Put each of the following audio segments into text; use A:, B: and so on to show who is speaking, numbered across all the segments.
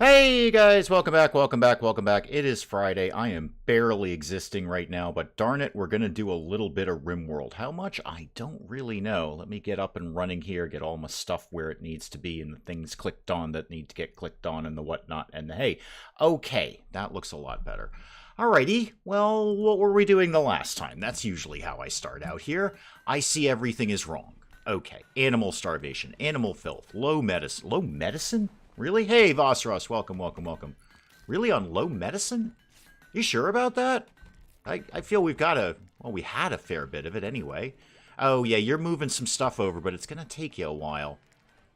A: Hey guys, welcome back, welcome back, welcome back. It is Friday. I am barely existing right now, but darn it, we're going to do a little bit of RimWorld. How much? I don't really know. Let me get up and running here, get all my stuff where it needs to be, and the things clicked on that need to get clicked on, and the whatnot, and the hey. Okay, that looks a lot better. Alrighty, well, what were we doing the last time? That's usually how I start out here. I see everything is wrong. Okay, animal starvation, animal filth, low medicine. Low medicine? Really? Hey, Vosros, welcome, welcome, welcome. Really on low medicine? You sure about that? I feel we've got well, we had a fair bit of it anyway. Oh, yeah, you're moving some stuff over, but it's going to take you a while.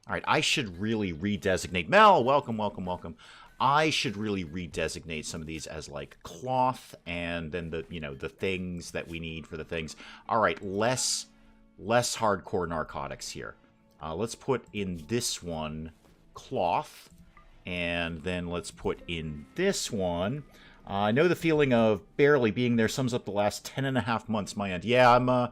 A: All right, I should really redesignate. Mel, welcome, welcome, welcome. I should really redesignate some of these as, like, cloth and then the, you know, the things that we need for the things. All right, less hardcore narcotics here. Let's put in this one cloth, and then let's put in this one. I know the feeling of barely being there sums up the last 10.5 months, my end. Yeah, I'm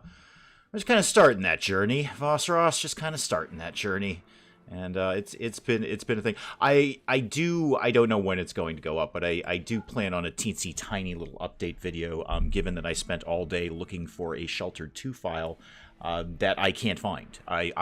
A: just kind of starting that journey, Vosros, just kind of starting that journey. And it's been a thing. I don't know when it's going to go up, but I do plan on a teensy tiny little update video, given that I spent all day looking for a Sheltered 2 file that I can't find. I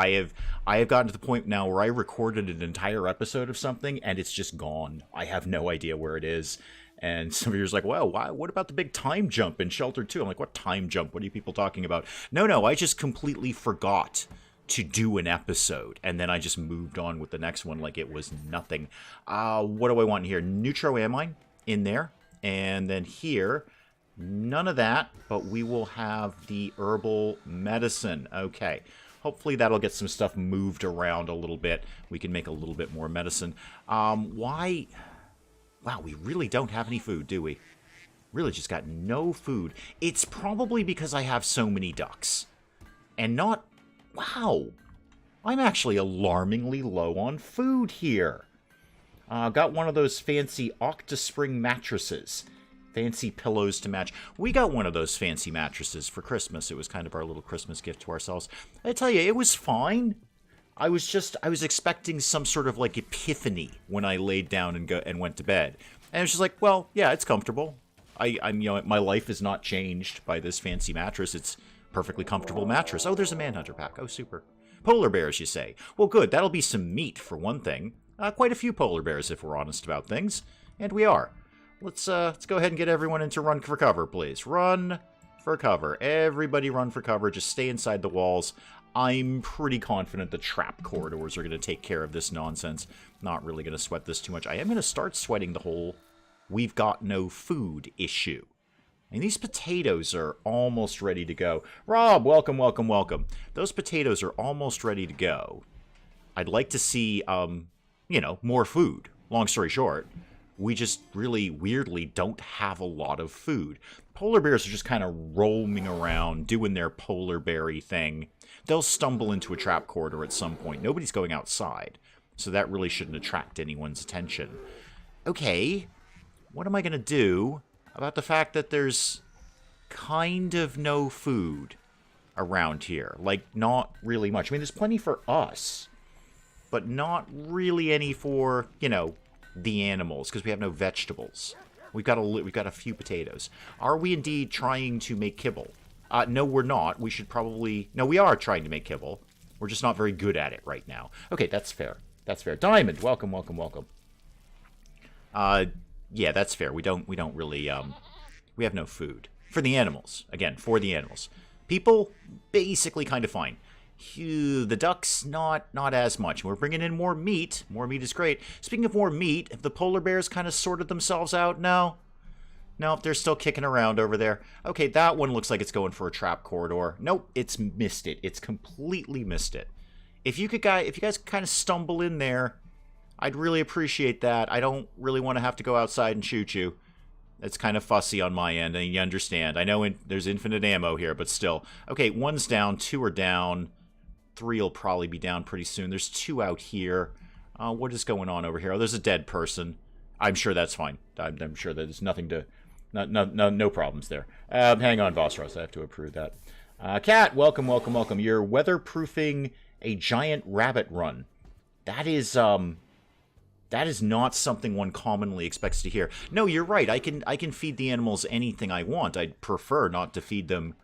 A: have gotten to the point now where I recorded an entire episode of something and it's just gone. I have no idea where it is. And some of you are like, well, what about the big time jump in Sheltered 2? I'm like, what time jump? What are you people talking about? No, I just completely forgot to do an episode, and then I just moved on with the next one like it was nothing. What do I want here? Neutroamine in there, and then here, none of that, but we will have the herbal medicine. Okay, hopefully that'll get some stuff moved around a little bit. We can make a little bit more medicine. Why? Wow, we really don't have any food, do we? Really just got no food. It's probably because I have so many ducks, and not... Wow, I'm actually alarmingly low on food here. Got one of those fancy Octaspring mattresses. Fancy pillows to match. We got one of those fancy mattresses for Christmas. It was kind of our little Christmas gift to ourselves. I tell you, it was fine. I was expecting some sort of like epiphany when I laid down and went to bed. And it was just like, well, yeah, it's comfortable. I'm you know, my life is not changed by this fancy mattress. It's perfectly comfortable mattress. Oh, there's a Manhunter pack. Oh, super. Polar bears, you say? Well, good. That'll be some meat, for one thing. Quite a few polar bears, if we're honest about things. And we are. Let's go ahead and get everyone into run for cover, please. Run for cover. Everybody run for cover. Just stay inside the walls. I'm pretty confident the trap corridors are going to take care of this nonsense. Not really going to sweat this too much. I am going to start sweating the whole we've got no food issue. And these potatoes are almost ready to go. Rob, welcome, welcome, welcome. Those potatoes are almost ready to go. I'd like to see, you know, more food. Long story short, we just really weirdly don't have a lot of food. Polar bears are just kind of roaming around, doing their polar berry thing. They'll stumble into a trap corridor at some point. Nobody's going outside, so that really shouldn't attract anyone's attention. Okay, what am I going to do about the fact that there's kind of no food around here? Like, not really much. I mean, there's plenty for us, but not really any for, you know, the animals, because we have no vegetables. We've got a few potatoes. Are we indeed trying to make kibble? No, we're not. We should probably... No, we are trying to make kibble. We're just not very good at it right now. Okay, that's fair. That's fair. Diamond, welcome, welcome, welcome. Yeah, that's fair. We don't really, we have no food. For the animals. Again, for the animals. People, basically kind of fine. The ducks, not as much. We're bringing in more meat. More meat is great. Speaking of more meat, have the polar bears kind of sorted themselves out? No. Nope, they're still kicking around over there. Okay, that one looks like it's going for a trap corridor. Nope, it's missed it. It's completely missed it. If you guys kind of stumble in there, I'd really appreciate that. I don't really want to have to go outside and shoot you. It's kind of fussy on my end, and you understand. I know there's infinite ammo here, but still. Okay, one's down, two are down. Three will probably be down pretty soon. There's two out here. What is going on over here? Oh, there's a dead person. I'm sure that's fine. I'm sure that there's nothing to... No problems there. Hang on, Vosros. I have to approve that. Cat, welcome, welcome, welcome. You're weatherproofing a giant rabbit run. That is, That is not something one commonly expects to hear. No, you're right. I can feed the animals anything I want. I'd prefer not to feed them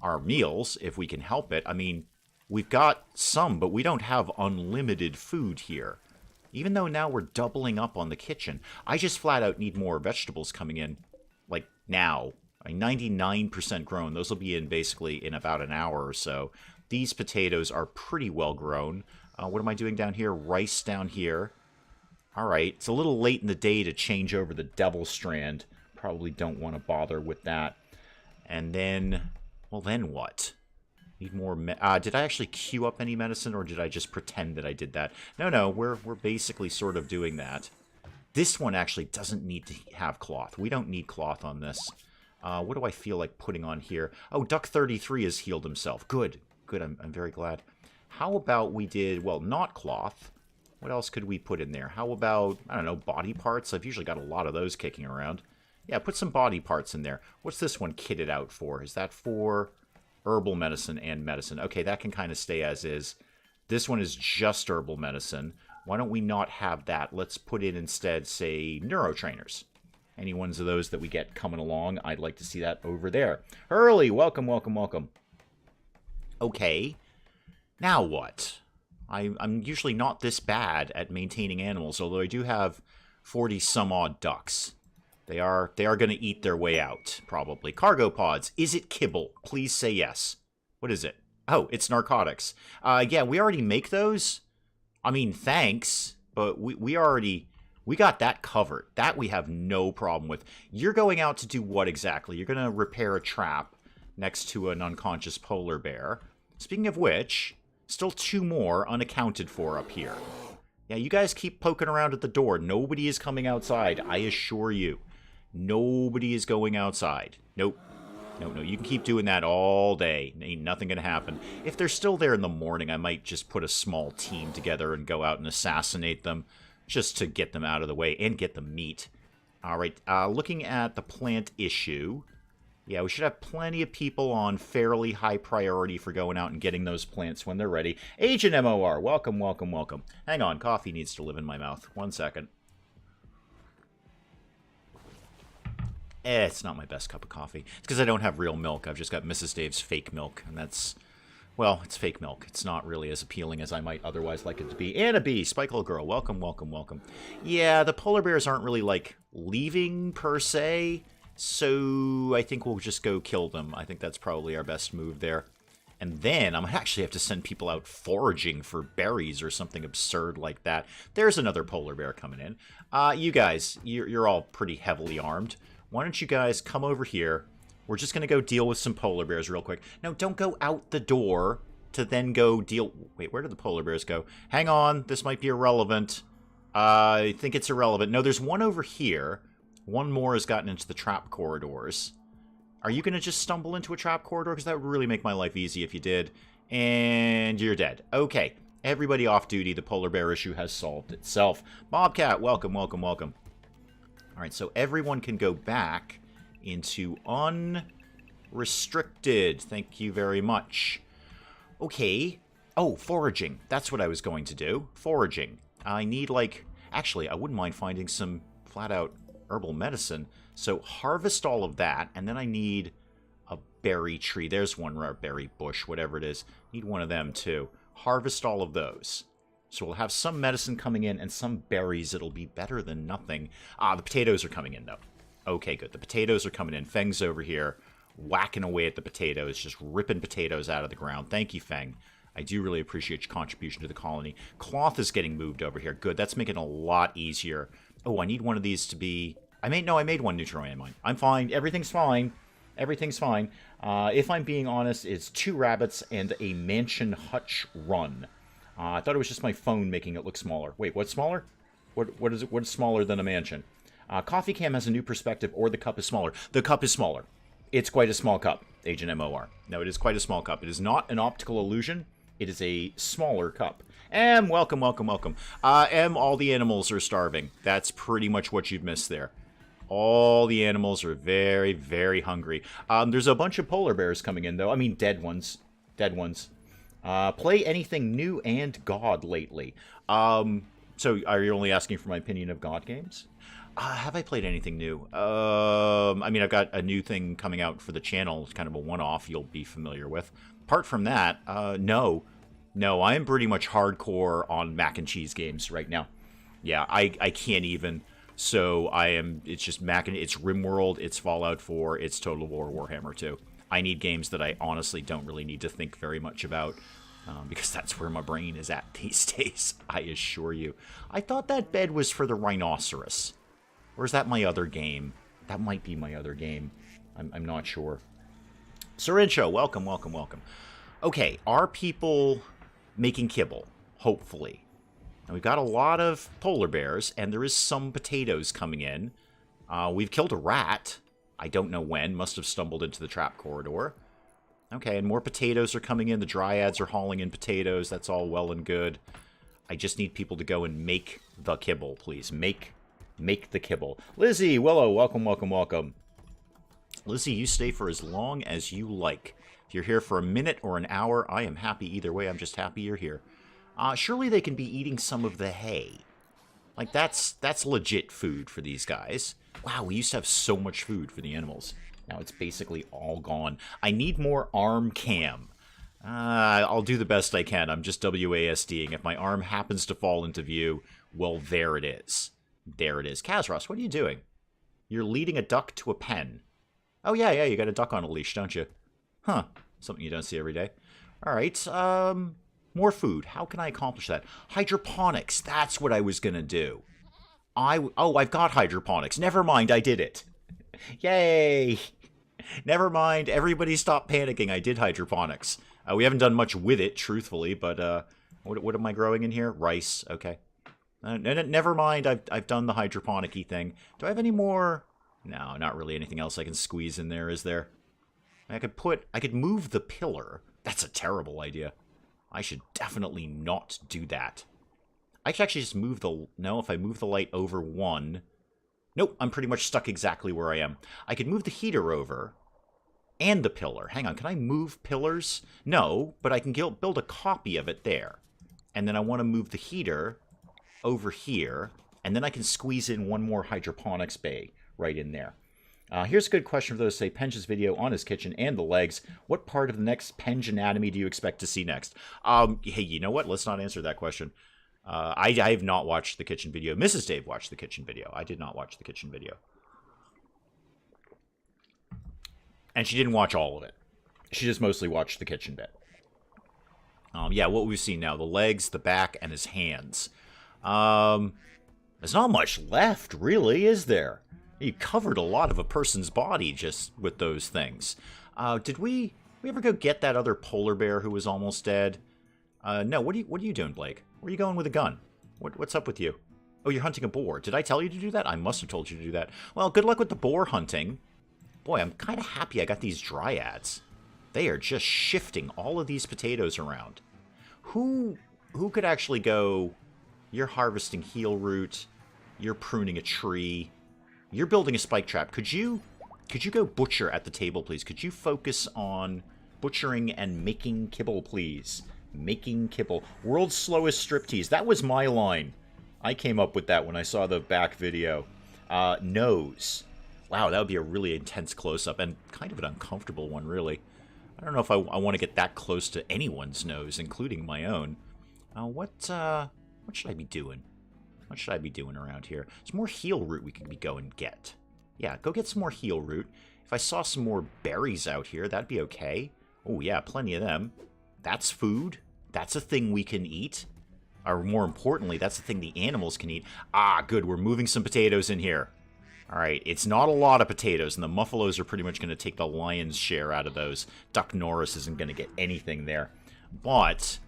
A: our meals if we can help it. I mean, we've got some, but we don't have unlimited food here. Even though now we're doubling up on the kitchen. I just flat out need more vegetables coming in, like, now. 99% grown. Those will be in basically in about an hour or so. These potatoes are pretty well grown. What am I doing down here? Rice down here. Alright, it's a little late in the day to change over the devil strand. Probably don't want to bother with that. And then, well then what? Need more did I actually queue up any medicine, or did I just pretend that I did that? No, we're basically sort of doing that. This one actually doesn't need to have cloth. We don't need cloth on this. What do I feel like putting on here? Oh, Duck 33 has healed himself. Good, I'm very glad. How about we did, well, not cloth. What else could we put in there? How about, I don't know, body parts? I've usually got a lot of those kicking around. Yeah, put some body parts in there. What's this one kitted out for? Is that for herbal medicine and medicine? Okay, that can kind of stay as is. This one is just herbal medicine. Why don't we not have that? Let's put in instead, say, neurotrainers. Any ones of those that we get coming along, I'd like to see that over there. Hurley, welcome. Okay, now what? I'm usually not this bad at maintaining animals, although I do have 40-some-odd ducks. They are going to eat their way out, probably. Cargo pods. Is it kibble? Please say yes. What is it? Oh, it's narcotics. Yeah, we already make those. I mean, thanks, but we got that covered. That we have no problem with. You're going out to do what exactly? You're going to repair a trap next to an unconscious polar bear. Speaking of which, still 2 more unaccounted for up here. Yeah, you guys keep poking around at the door. Nobody is coming outside, I assure you. Nobody is going outside. Nope. No, you can keep doing that all day. Ain't nothing gonna happen. If they're still there in the morning, I might just put a small team together and go out and assassinate them, just to get them out of the way and get the meat. Alright, looking at the plant issue. Yeah, we should have plenty of people on fairly high priority for going out and getting those plants when they're ready. Agent MOR, welcome. Hang on, coffee needs to live in my mouth. 1 second. It's not my best cup of coffee. It's because I don't have real milk. I've just got Mrs. Dave's fake milk, and that's, well, it's fake milk. It's not really as appealing as I might otherwise like it to be. Anna B, Spikeable Girl, welcome. Yeah, the polar bears aren't really, like, leaving, per se. So I think we'll just go kill them. I think that's probably our best move there. And then I'm actually have to send people out foraging for berries or something absurd like that. There's another polar bear coming in. You guys, you're all pretty heavily armed. Why don't you guys come over here? We're just going to go deal with some polar bears real quick. No, don't go out the door to then go deal... Wait, where did the polar bears go? Hang on, this might be irrelevant. I think it's irrelevant. No, there's one over here. One more has gotten into the trap corridors. Are you going to just stumble into a trap corridor? Because that would really make my life easy if you did. And you're dead. Okay. Everybody off duty. The polar bear issue has solved itself. Bobcat, welcome. Alright, so everyone can go back into unrestricted. Thank you very much. Okay. Oh, foraging. That's what I was going to do. Foraging. I need, like... Actually, I wouldn't mind finding some flat-out herbal medicine. So harvest all of that, and then I need a berry tree. There's one, or a berry bush, whatever it is. Need one of them, too. Harvest all of those. So we'll have some medicine coming in and some berries. It'll be better than nothing. The potatoes are coming in, though. Okay, good. The potatoes are coming in. Feng's over here whacking away at the potatoes, just ripping potatoes out of the ground. Thank you, Feng. I do really appreciate your contribution to the colony. Cloth is getting moved over here. Good. That's making it a lot easier. Oh, I need one of these to be... I made one neutral mine. I'm fine. Everything's fine. Everything's fine. If I'm being honest, it's 2 rabbits and a mansion hutch run. I thought it was just my phone making it look smaller. Wait, what's smaller? What is it? What's smaller than a mansion? CoffeeCam has a new perspective, or the cup is smaller. The cup is smaller. It's quite a small cup, Agent MOR. No, it is quite a small cup. It is not an optical illusion. It is a smaller cup. Welcome. All the animals are starving. That's pretty much what you've missed there. All the animals are very, very hungry. There's a bunch of polar bears coming in, though. I mean, dead ones. Play anything new and God lately. So, are you only asking for my opinion of God games? Have I played anything new? I mean, I've got a new thing coming out for the channel. It's kind of a one-off you'll be familiar with. Apart from that, no. No, I am pretty much hardcore on mac and cheese games right now. Yeah, I can't even. So it's just it's RimWorld, it's Fallout 4, it's Total War Warhammer 2. I need games that I honestly don't really need to think very much about. Because that's where my brain is at these days, I assure you. I thought that bed was for the rhinoceros. Or is that my other game? That might be my other game. I'm not sure. Syrincho, welcome, welcome, welcome. Okay, are people making kibble? Hopefully. Now, we've got a lot of polar bears, and there is some potatoes coming in. We've killed a rat. I don't know when. Must have stumbled into the trap corridor. Okay, and more potatoes are coming in. The dryads are hauling in potatoes. That's all well and good. I just need people to go and make the kibble, please. Make the kibble. Lizzie, Willow, welcome, welcome, welcome. Lizzie, you stay for as long as you like. If you're here for a minute or an hour, I am happy either way. I'm just happy you're here. Surely they can be eating some of the hay. Like, that's legit food for these guys. Wow, we used to have so much food for the animals. Now it's basically all gone. I need more arm cam. I'll do the best I can. I'm just WASDing. If my arm happens to fall into view, well, there it is. There it is. Kazros, what are you doing? You're leading a duck to a pen. Oh, yeah, you got a duck on a leash, don't you? Huh. Something you don't see every day. All right, more food. How can I accomplish that? Hydroponics. That's what I was going to do. I've got hydroponics. Never mind, I did it. Yay! Never mind, everybody stop panicking. I did hydroponics. We haven't done much with it, truthfully, but what am I growing in here? Rice, okay. Never mind, I've done the hydroponic-y thing. Do I have any more? No, not really anything else I can squeeze in there, is there? I could move the pillar. That's a terrible idea. I should definitely not do that. I should actually just move if I move the light over one... Nope, I'm pretty much stuck exactly where I am. I could move the heater over and the pillar. Hang on, can I move pillars? No, but I can build a copy of it there. And then I want to move the heater over here, and then I can squeeze in one more hydroponics bay right in there. Here's a good question for those who say Penge's video on his kitchen and the legs. What part of the next Penge anatomy do you expect to see next? Hey, you know what? Let's not answer that question. I have not watched the kitchen video. Mrs. Dave watched the kitchen video. I did not watch the kitchen video. And she didn't watch all of it. She just mostly watched the kitchen bit. Yeah, what we've seen now. The legs, the back, and his hands. There's not much left, really, is there? You covered a lot of a person's body just with those things. Did we ever go get that other polar bear who was almost dead? No, what are you doing, Blake? Where are you going with a gun? What's up with you? Oh, you're hunting a boar. Did I tell you to do that? I must have told you to do that. Well, good luck with the boar hunting. Boy, I'm kind of happy I got these dryads. They are just shifting all of these potatoes around. Who could actually go... You're harvesting heel root. You're pruning a tree. You're building a spike trap. Could you go butcher at the table, please? Could you focus on butchering and making kibble, please? Making kibble. World's slowest striptease. That was my line. I came up with that when I saw the back video. Nose. Wow, that would be a really intense close-up, and kind of an uncomfortable one, really. I don't know if I want to get that close to anyone's nose, including my own. What should I be doing? What should I be doing around here? There's more heel root we could be going and get. Yeah, go get some more heel root. If I saw some more berries out here, that'd be okay. Oh, yeah, plenty of them. That's food. That's a thing we can eat. Or more importantly, that's the thing the animals can eat. Ah, good, we're moving some potatoes in here. Alright, it's not a lot of potatoes, and the muffalos are pretty much going to take the lion's share out of those. Duck Norris isn't going to get anything there. But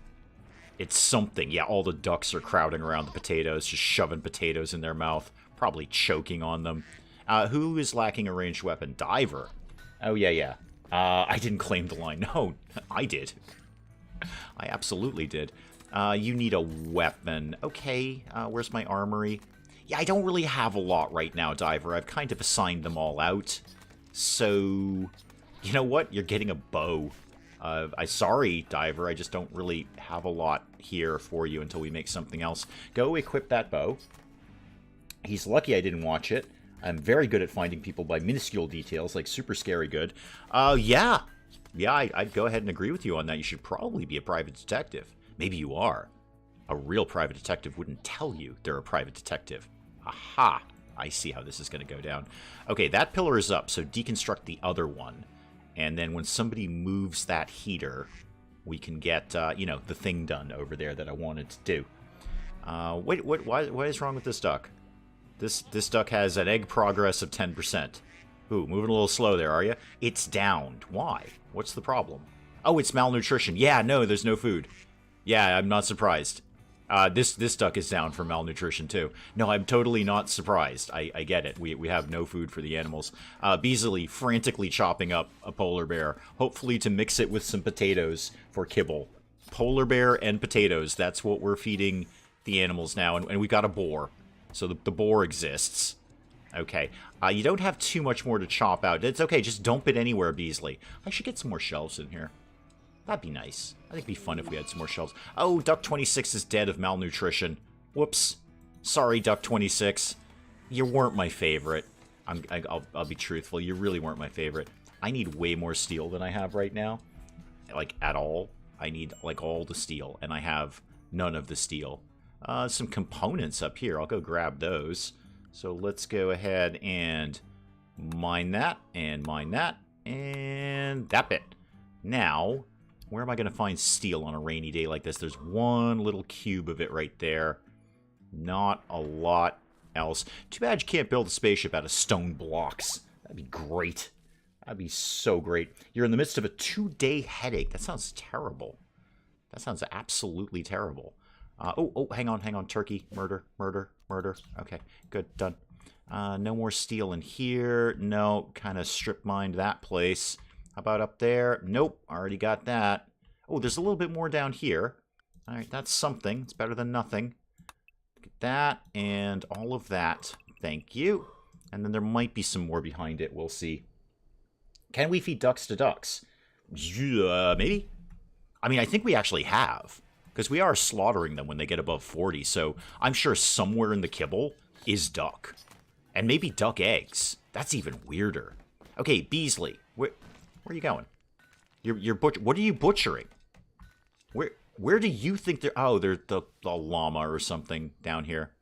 A: it's something. Yeah, all the ducks are crowding around the potatoes, just shoving potatoes in their mouth, probably choking on them. Who is lacking a ranged weapon? Diver. Oh, yeah. I didn't claim the line. No, I did. I absolutely did. You need a weapon. Okay, where's my armory? Yeah, I don't really have a lot right now, Diver. I've kind of assigned them all out. So, you know what? You're getting a bow. Sorry, Diver, I just don't really have a lot here for you until we make something else. Go equip that bow. He's lucky I didn't watch it. I'm very good at finding people by minuscule details, like super scary good. Yeah. Yeah, I'd go ahead and agree with you on that. You should probably be a private detective. Maybe you are. A real private detective wouldn't tell you they're a private detective. Aha! I see how this is going to go down. Okay, that pillar is up, so deconstruct the other one. And then when somebody moves that heater, we can get, you know, the thing done over there that I wanted to do. Wait, what is wrong with this duck? This duck has an egg progress of 10%. Ooh, moving a little slow there, are you? It's downed. Why? What's the problem? Oh, it's malnutrition. Yeah, no, there's no food. Yeah, I'm not surprised. This duck is down for malnutrition, too. No, I'm totally not surprised. I get it. We have no food for the animals. Beasley frantically chopping up a polar bear, hopefully to mix it with some potatoes for kibble. Polar bear and potatoes, that's what we're feeding the animals now. And we got a boar. So the boar exists. Okay. You don't have too much more to chop out. It's okay. Just dump it anywhere, Beasley. I should get some more shelves in here. That'd be nice. I think it'd be fun if we had some more shelves. Oh, Duck 26 is dead of malnutrition. Whoops. Sorry, Duck 26. You weren't my favorite. I'll be truthful. You really weren't my favorite. I need way more steel than I have right now. Like, at all. I need, like, all the steel. And I have none of the steel. Some components up here. I'll go grab those. So let's go ahead and mine that. And mine that. And that bit. Now, where am I going to find steel on a rainy day like this? There's one little cube of it right there. Not a lot else. Too bad you can't build a spaceship out of stone blocks. That'd be great. That'd be so great. You're in the midst of a 2-day headache. That sounds terrible. That sounds absolutely terrible. Oh, hang on. Turkey. Murder. Okay, good. Done. No more steel in here. No, kind of strip mined that place. How about up there? Nope, already got that. Oh, there's a little bit more down here. All right, that's something. It's better than nothing. Get that and all of that. Thank you. And then there might be some more behind it. We'll see. Can we feed ducks to ducks? Maybe? I mean, I think we actually have. Because we are slaughtering them when they get above 40. So I'm sure somewhere in the kibble is duck. And maybe duck eggs. That's even weirder. Okay, Beasley. Where are you going? You're what are you butchering? Where do you think they're... Oh, they're the llama or something down here.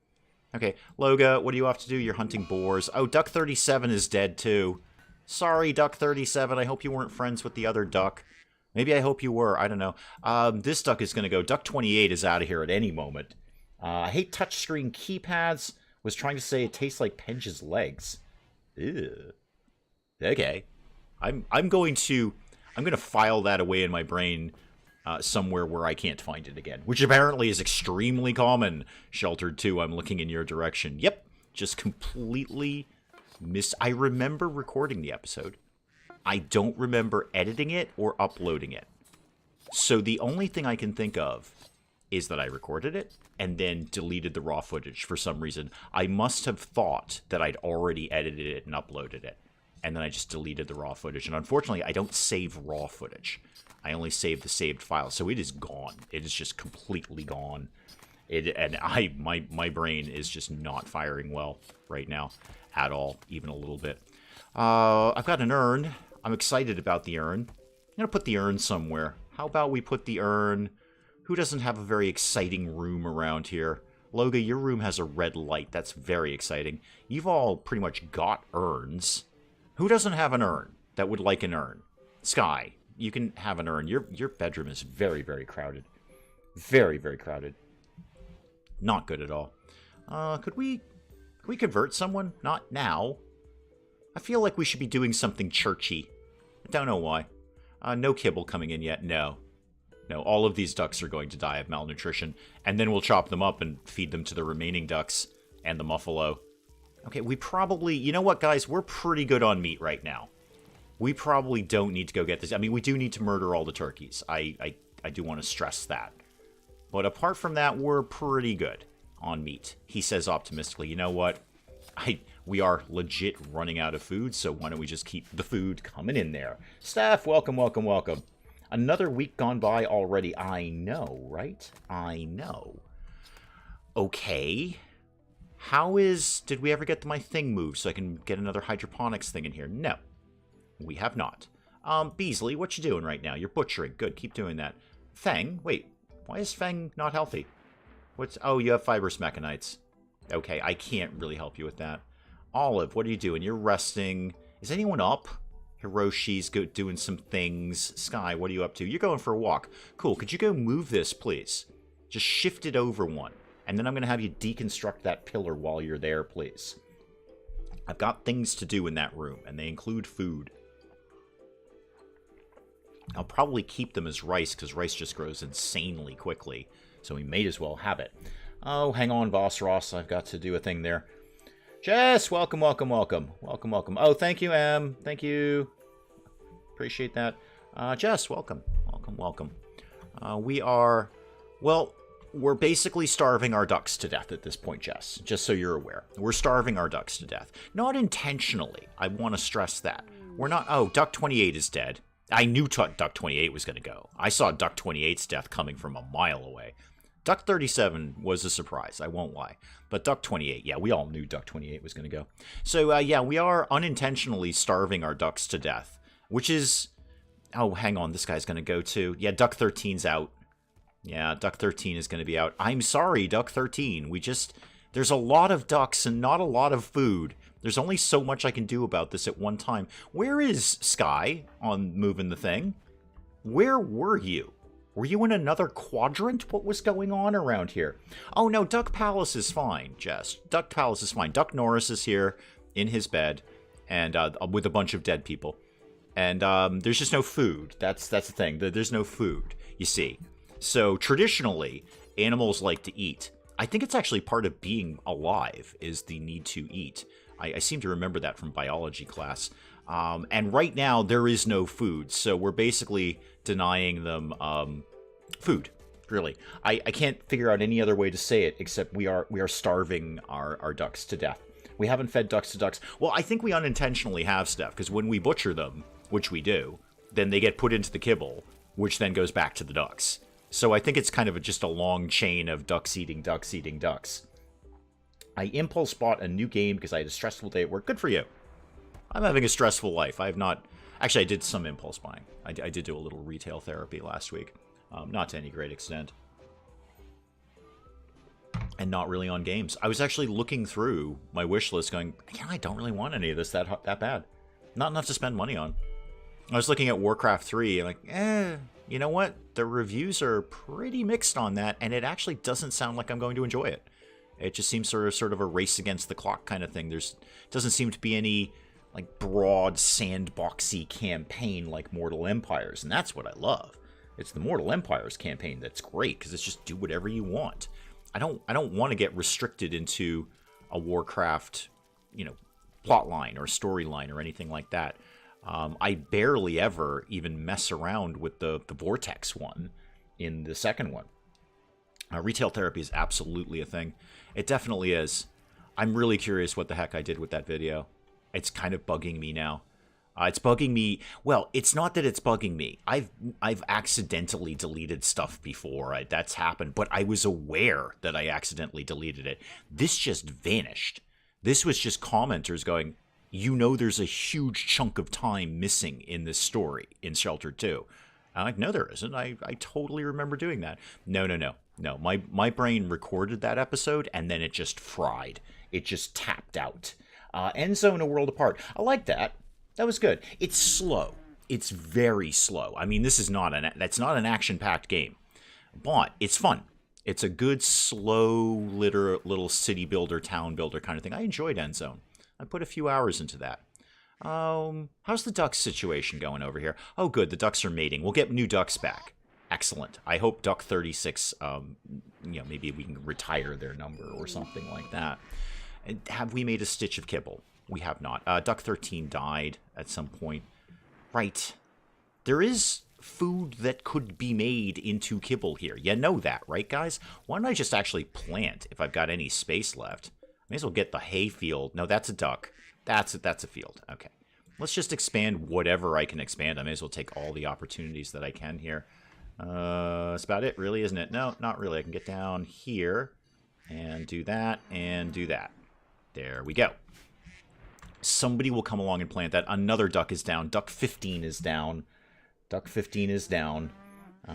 A: Okay, Loga, what do you have to do? You're hunting boars. Oh, Duck 37 is dead too. Sorry, Duck 37. I hope you weren't friends with the other duck. Maybe I hope you were. I don't know. This duck is going to go. Duck 28 is out of here at any moment. I hate touchscreen keypads. Was trying to say it tastes like Penge's legs. Ew. Okay. I'm going to file that away in my brain somewhere where I can't find it again, which apparently is extremely common. Sheltered 2, I'm looking in your direction. Yep, just completely missed. I remember recording the episode. I don't remember editing it or uploading it. So the only thing I can think of is that I recorded it and then deleted the raw footage for some reason. I must have thought that I'd already edited it and uploaded it. And then I just deleted the raw footage. And unfortunately, I don't save raw footage. I only save the saved file. So it is gone. It is just completely gone. My brain is just not firing well right now at all, even a little bit. I've got an urn. I'm excited about the urn. I'm going to put the urn somewhere. How about we put the urn... Who doesn't have a very exciting room around here? Loga, your room has a red light. That's very exciting. You've all pretty much got urns. Who doesn't have an urn that would like an urn? Sky, you can have an urn. Your bedroom is very, very crowded. Very, very crowded. Not good at all. Could we convert someone? Not now. I feel like we should be doing something churchy. I don't know why. No kibble coming in yet. No. No, all of these ducks are going to die of malnutrition. And then we'll chop them up and feed them to the remaining ducks and the muffalo. Okay, we probably... You know what, guys? We're pretty good on meat right now. We probably don't need to go get this. I mean, we do need to murder all the turkeys. I do want to stress that. But apart from that, we're pretty good on meat. He says optimistically, you know what? We are legit running out of food, so why don't we just keep the food coming in there? Staff, welcome, welcome, welcome. Another week gone by already. I know, right? I know. Okay. Did we ever get my thing moved so I can get another hydroponics thing in here? No. We have not. Beasley, what you doing right now? You're butchering. Good, keep doing that. Feng, wait. Why is Feng not healthy? Oh, you have fibrous mechanites. Okay, I can't really help you with that. Olive, what are you doing? You're resting. Is anyone up? Hiroshi's doing some things. Sky, what are you up to? You're going for a walk. Cool, could you go move this, please? Just shift it over one. And then I'm going to have you deconstruct that pillar while you're there, please. I've got things to do in that room, and they include food. I'll probably keep them as rice, because rice just grows insanely quickly. So we may as well have it. Oh, hang on, Boss Ross. I've got to do a thing there. Jess, welcome, welcome, welcome. Welcome, welcome. Oh, thank you, Em. Thank you. Appreciate that. Jess, welcome. Welcome, welcome. We're basically starving our ducks to death at this point, Jess. Just so you're aware. We're starving our ducks to death. Not intentionally. I want to stress that. We're not... Oh, Duck 28 is dead. I knew Duck 28 was going to go. I saw Duck 28's death coming from a mile away. Duck 37 was a surprise, I won't lie. But Duck 28, yeah, we all knew Duck 28 was going to go. So, yeah, we are unintentionally starving our ducks to death. Which is... Oh, hang on, this guy's going to go too. Yeah, Duck 13's out. Yeah, Duck 13 is going to be out. I'm sorry, Duck 13. There's a lot of ducks and not a lot of food. There's only so much I can do about this at one time. Where is Sky on moving the thing? Where were you? Were you in another quadrant? What was going on around here? Oh, no, Duck Palace is fine, Jess. Duck Palace is fine. Duck Norris is here in his bed and with a bunch of dead people. And there's just no food. That's the thing. There's no food, you see. So traditionally, animals like to eat. I think it's actually part of being alive is the need to eat. I seem to remember that from biology class. And right now, there is no food. So we're basically denying them food, really. I can't figure out any other way to say it except we are starving our ducks to death. We haven't fed ducks to ducks. Well, I think we unintentionally have, Steph, because when we butcher them, which we do, then they get put into the kibble, which then goes back to the ducks. So I think it's kind of just a long chain of ducks eating ducks eating ducks. I impulse bought a new game because I had a stressful day at work. Good for you. I'm having a stressful life. I have not... Actually, I did some impulse buying. I did do a little retail therapy last week. Not to any great extent. And not really on games. I was actually looking through my wish list going, yeah, I don't really want any of this that bad. Not enough to spend money on. I was looking at Warcraft 3 and like, you know what? The reviews are pretty mixed on that, and it actually doesn't sound like I'm going to enjoy it. It just seems sort of a race against the clock kind of thing. Doesn't seem to be any like broad sandboxy campaign like Mortal Empires, and that's what I love. It's the Mortal Empires campaign that's great because it's just do whatever you want. I don't want to get restricted into a Warcraft, plot line or storyline or anything like that. I barely ever even mess around with the Vortex one in the second one. Retail therapy is absolutely a thing. It definitely is. I'm really curious what the heck I did with that video. It's kind of bugging me now. It's bugging me. Well, it's not that it's bugging me. I've accidentally deleted stuff before. That's happened, but I was aware that I accidentally deleted it. This just vanished. This was just commenters going, there's a huge chunk of time missing in this story in Shelter 2. I'm like, no, there isn't. I totally remember doing that. No. My brain recorded that episode, and then it just fried. It just tapped out. End Zone, A World Apart. I like that. That was good. It's slow. It's very slow. I mean, that's not an action-packed game. But it's fun. It's a good, slow, little city builder, town builder kind of thing. I enjoyed End Zone. I put a few hours into that. How's the ducks situation going over here? Oh, good. The ducks are mating. We'll get new ducks back. Excellent. I hope Duck 36, maybe we can retire their number or something like that. And have we made a stitch of kibble? We have not. Duck 13 died at some point. Right. There is food that could be made into kibble here. You know that, right, guys? Why don't I just actually plant if I've got any space left? May as well get the hay field. No, that's a duck. That's a field. Okay. Let's just expand whatever I can expand. I may as well take all the opportunities that I can here. That's about it, really, isn't it? No, not really. I can get down here and do that and do that. There we go. Somebody will come along and plant that. Another duck is down. Duck 15 is down. Duck 15 is down.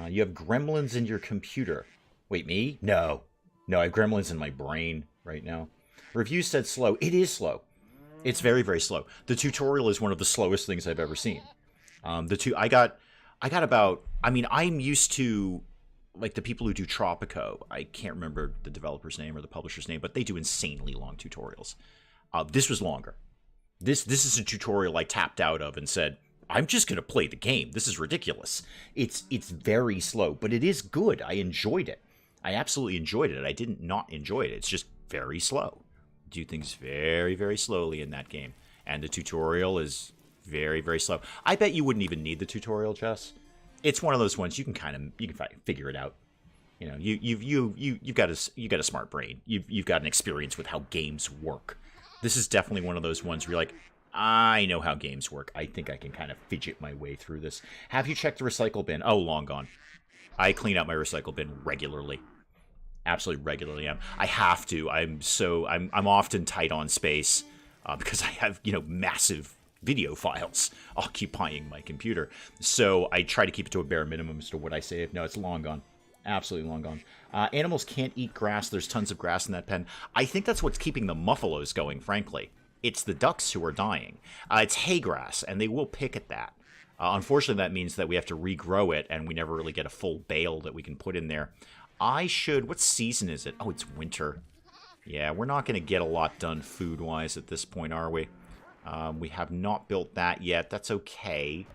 A: You have gremlins in your computer. Wait, me? No. No, I have gremlins in my brain right now. Reviews said slow. It is slow. It's very, very slow. The tutorial is one of the slowest things I've ever seen. I got about, I mean, I'm used to, like, the people who do Tropico. I can't remember the developer's name or the publisher's name, but they do insanely long tutorials. This was longer. This is a tutorial I tapped out of and said, I'm just going to play the game. This is ridiculous. It's very slow, but it is good. I enjoyed it. I absolutely enjoyed it. I didn't not enjoy it. It's just very slow. Do things very, very slowly in that game. And the tutorial is very, very slow. I bet you wouldn't even need the tutorial, Jess. It's one of those ones you can figure it out. You know, you've got a smart brain. You've got an experience with how games work. This is definitely one of those ones where you're like, I know how games work. I think I can kind of fidget my way through this. Have you checked the recycle bin? Oh, long gone. I clean out my recycle bin regularly. Absolutely regularly. I have to. I'm often tight on space because I have, massive video files occupying my computer. So I try to keep it to a bare minimum as to what I save. No, it's long gone. Absolutely long gone. Animals can't eat grass. There's tons of grass in that pen. I think that's what's keeping the muffaloes going, frankly. It's the ducks who are dying. It's hay grass, and they will pick at that. Unfortunately, that means that we have to regrow it, and we never really get a full bale that we can put in there. What season is it? Oh, it's winter. Yeah, we're not going to get a lot done food-wise at this point, are we? We have not built that yet. That's okay.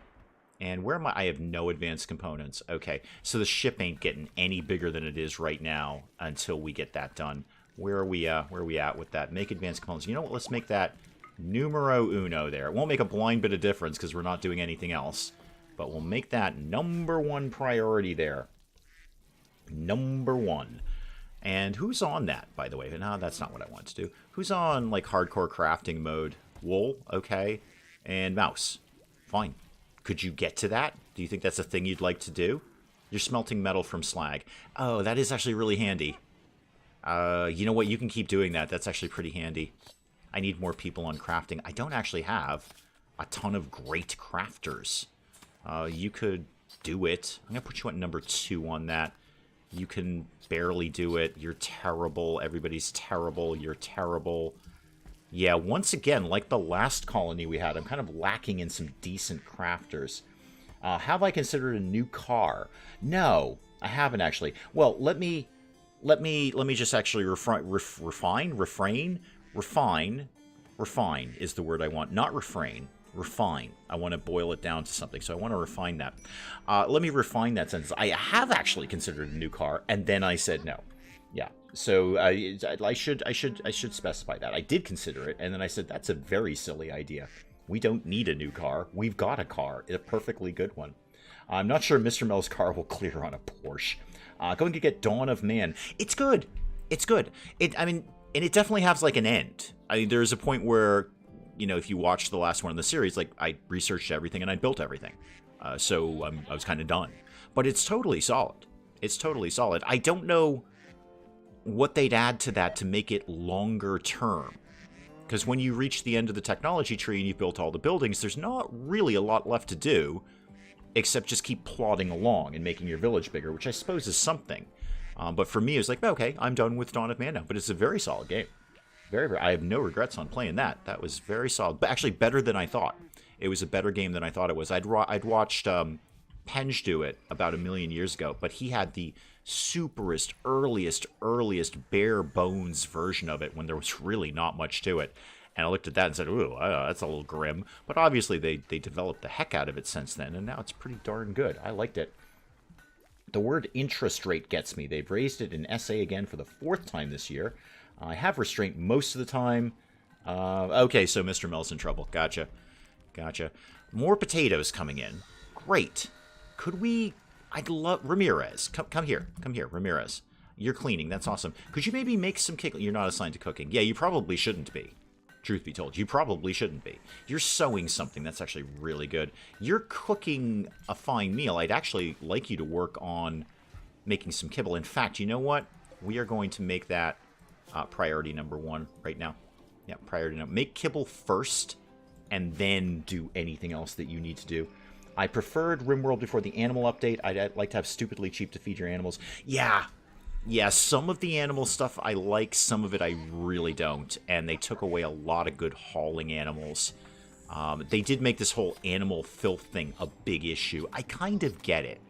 A: And where am I? I have no advanced components. Okay, so the ship ain't getting any bigger than it is right now until we get that done. Where are we at with that? Make advanced components. You know what? Let's make that numero uno there. It won't make a blind bit of difference because we're not doing anything else. But we'll make that #1 priority there. #1. And who's on that, by the way? No, that's not what I want to do. Who's on, like, hardcore crafting mode? Wool, okay. And mouse. Fine. Could you get to that? Do you think that's a thing you'd like to do? You're smelting metal from slag. Oh, that is actually really handy. You know what? You can keep doing that. That's actually pretty handy. I need more people on crafting. I don't actually have a ton of great crafters. You could do it. I'm going to put you at #2 on that. You can barely do it. You're terrible. Everybody's terrible. You're terrible. Yeah, once again, like the last colony we had, I'm kind of lacking in some decent crafters. Have I considered a new car? No, I haven't actually. Well, let me just actually refine is the word I want. Not refrain. Refine. I want to boil it down to something, so I want to refine that. Let me refine that sentence. I have actually considered a new car, and then I said no. Yeah. So I should specify that. I did consider it, and then I said that's a very silly idea. We don't need a new car. We've got a car, a perfectly good one. I'm not sure Mr. Mel's car will clear on a Porsche. Going to get Dawn of Man. It's good. It's good. And it definitely has like an end. I mean, there's a point where, if you watch the last one in the series, like I researched everything and I built everything. So I was kind of done. But it's totally solid. It's totally solid. I don't know what they'd add to that to make it longer term. Because when you reach the end of the technology tree and you've built all the buildings, there's not really a lot left to do, except just keep plodding along and making your village bigger, which I suppose is something. But for me, it was like, okay, I'm done with Dawn of Man now. But it's a very solid game. Very, very. I have no regrets on playing that. That was very solid. But actually, better than I thought. It was a better game than I thought it was. I'd watched Penge do it about 1 million years ago, but he had the superest, earliest bare bones version of it when there was really not much to it. And I looked at that and said, ooh, that's a little grim. But obviously they developed the heck out of it since then, and now it's pretty darn good. I liked it. The word interest rate gets me. They've raised it in SA again for the 4th time this year. I have restraint most of the time. Okay, so Mr. Mel's in trouble. Gotcha. More potatoes coming in. Great. Could we... I'd love... Ramirez. Come here, Ramirez. You're cleaning. That's awesome. Could you maybe make some cake? You're not assigned to cooking. Yeah, you probably shouldn't be. Truth be told, you probably shouldn't be. You're sewing something. That's actually really good. You're cooking a fine meal. I'd actually like you to work on making some kibble. In fact, you know what? We are going to make that priority number 1 right now. Yeah, priority number. Make kibble first, and then do anything else that you need to do. I preferred RimWorld before the animal update. I'd like to have stupidly cheap to feed your animals. Yeah, some of the animal stuff I like, some of it I really don't. And they took away a lot of good hauling animals. They did make this whole animal filth thing a big issue. I kind of get it.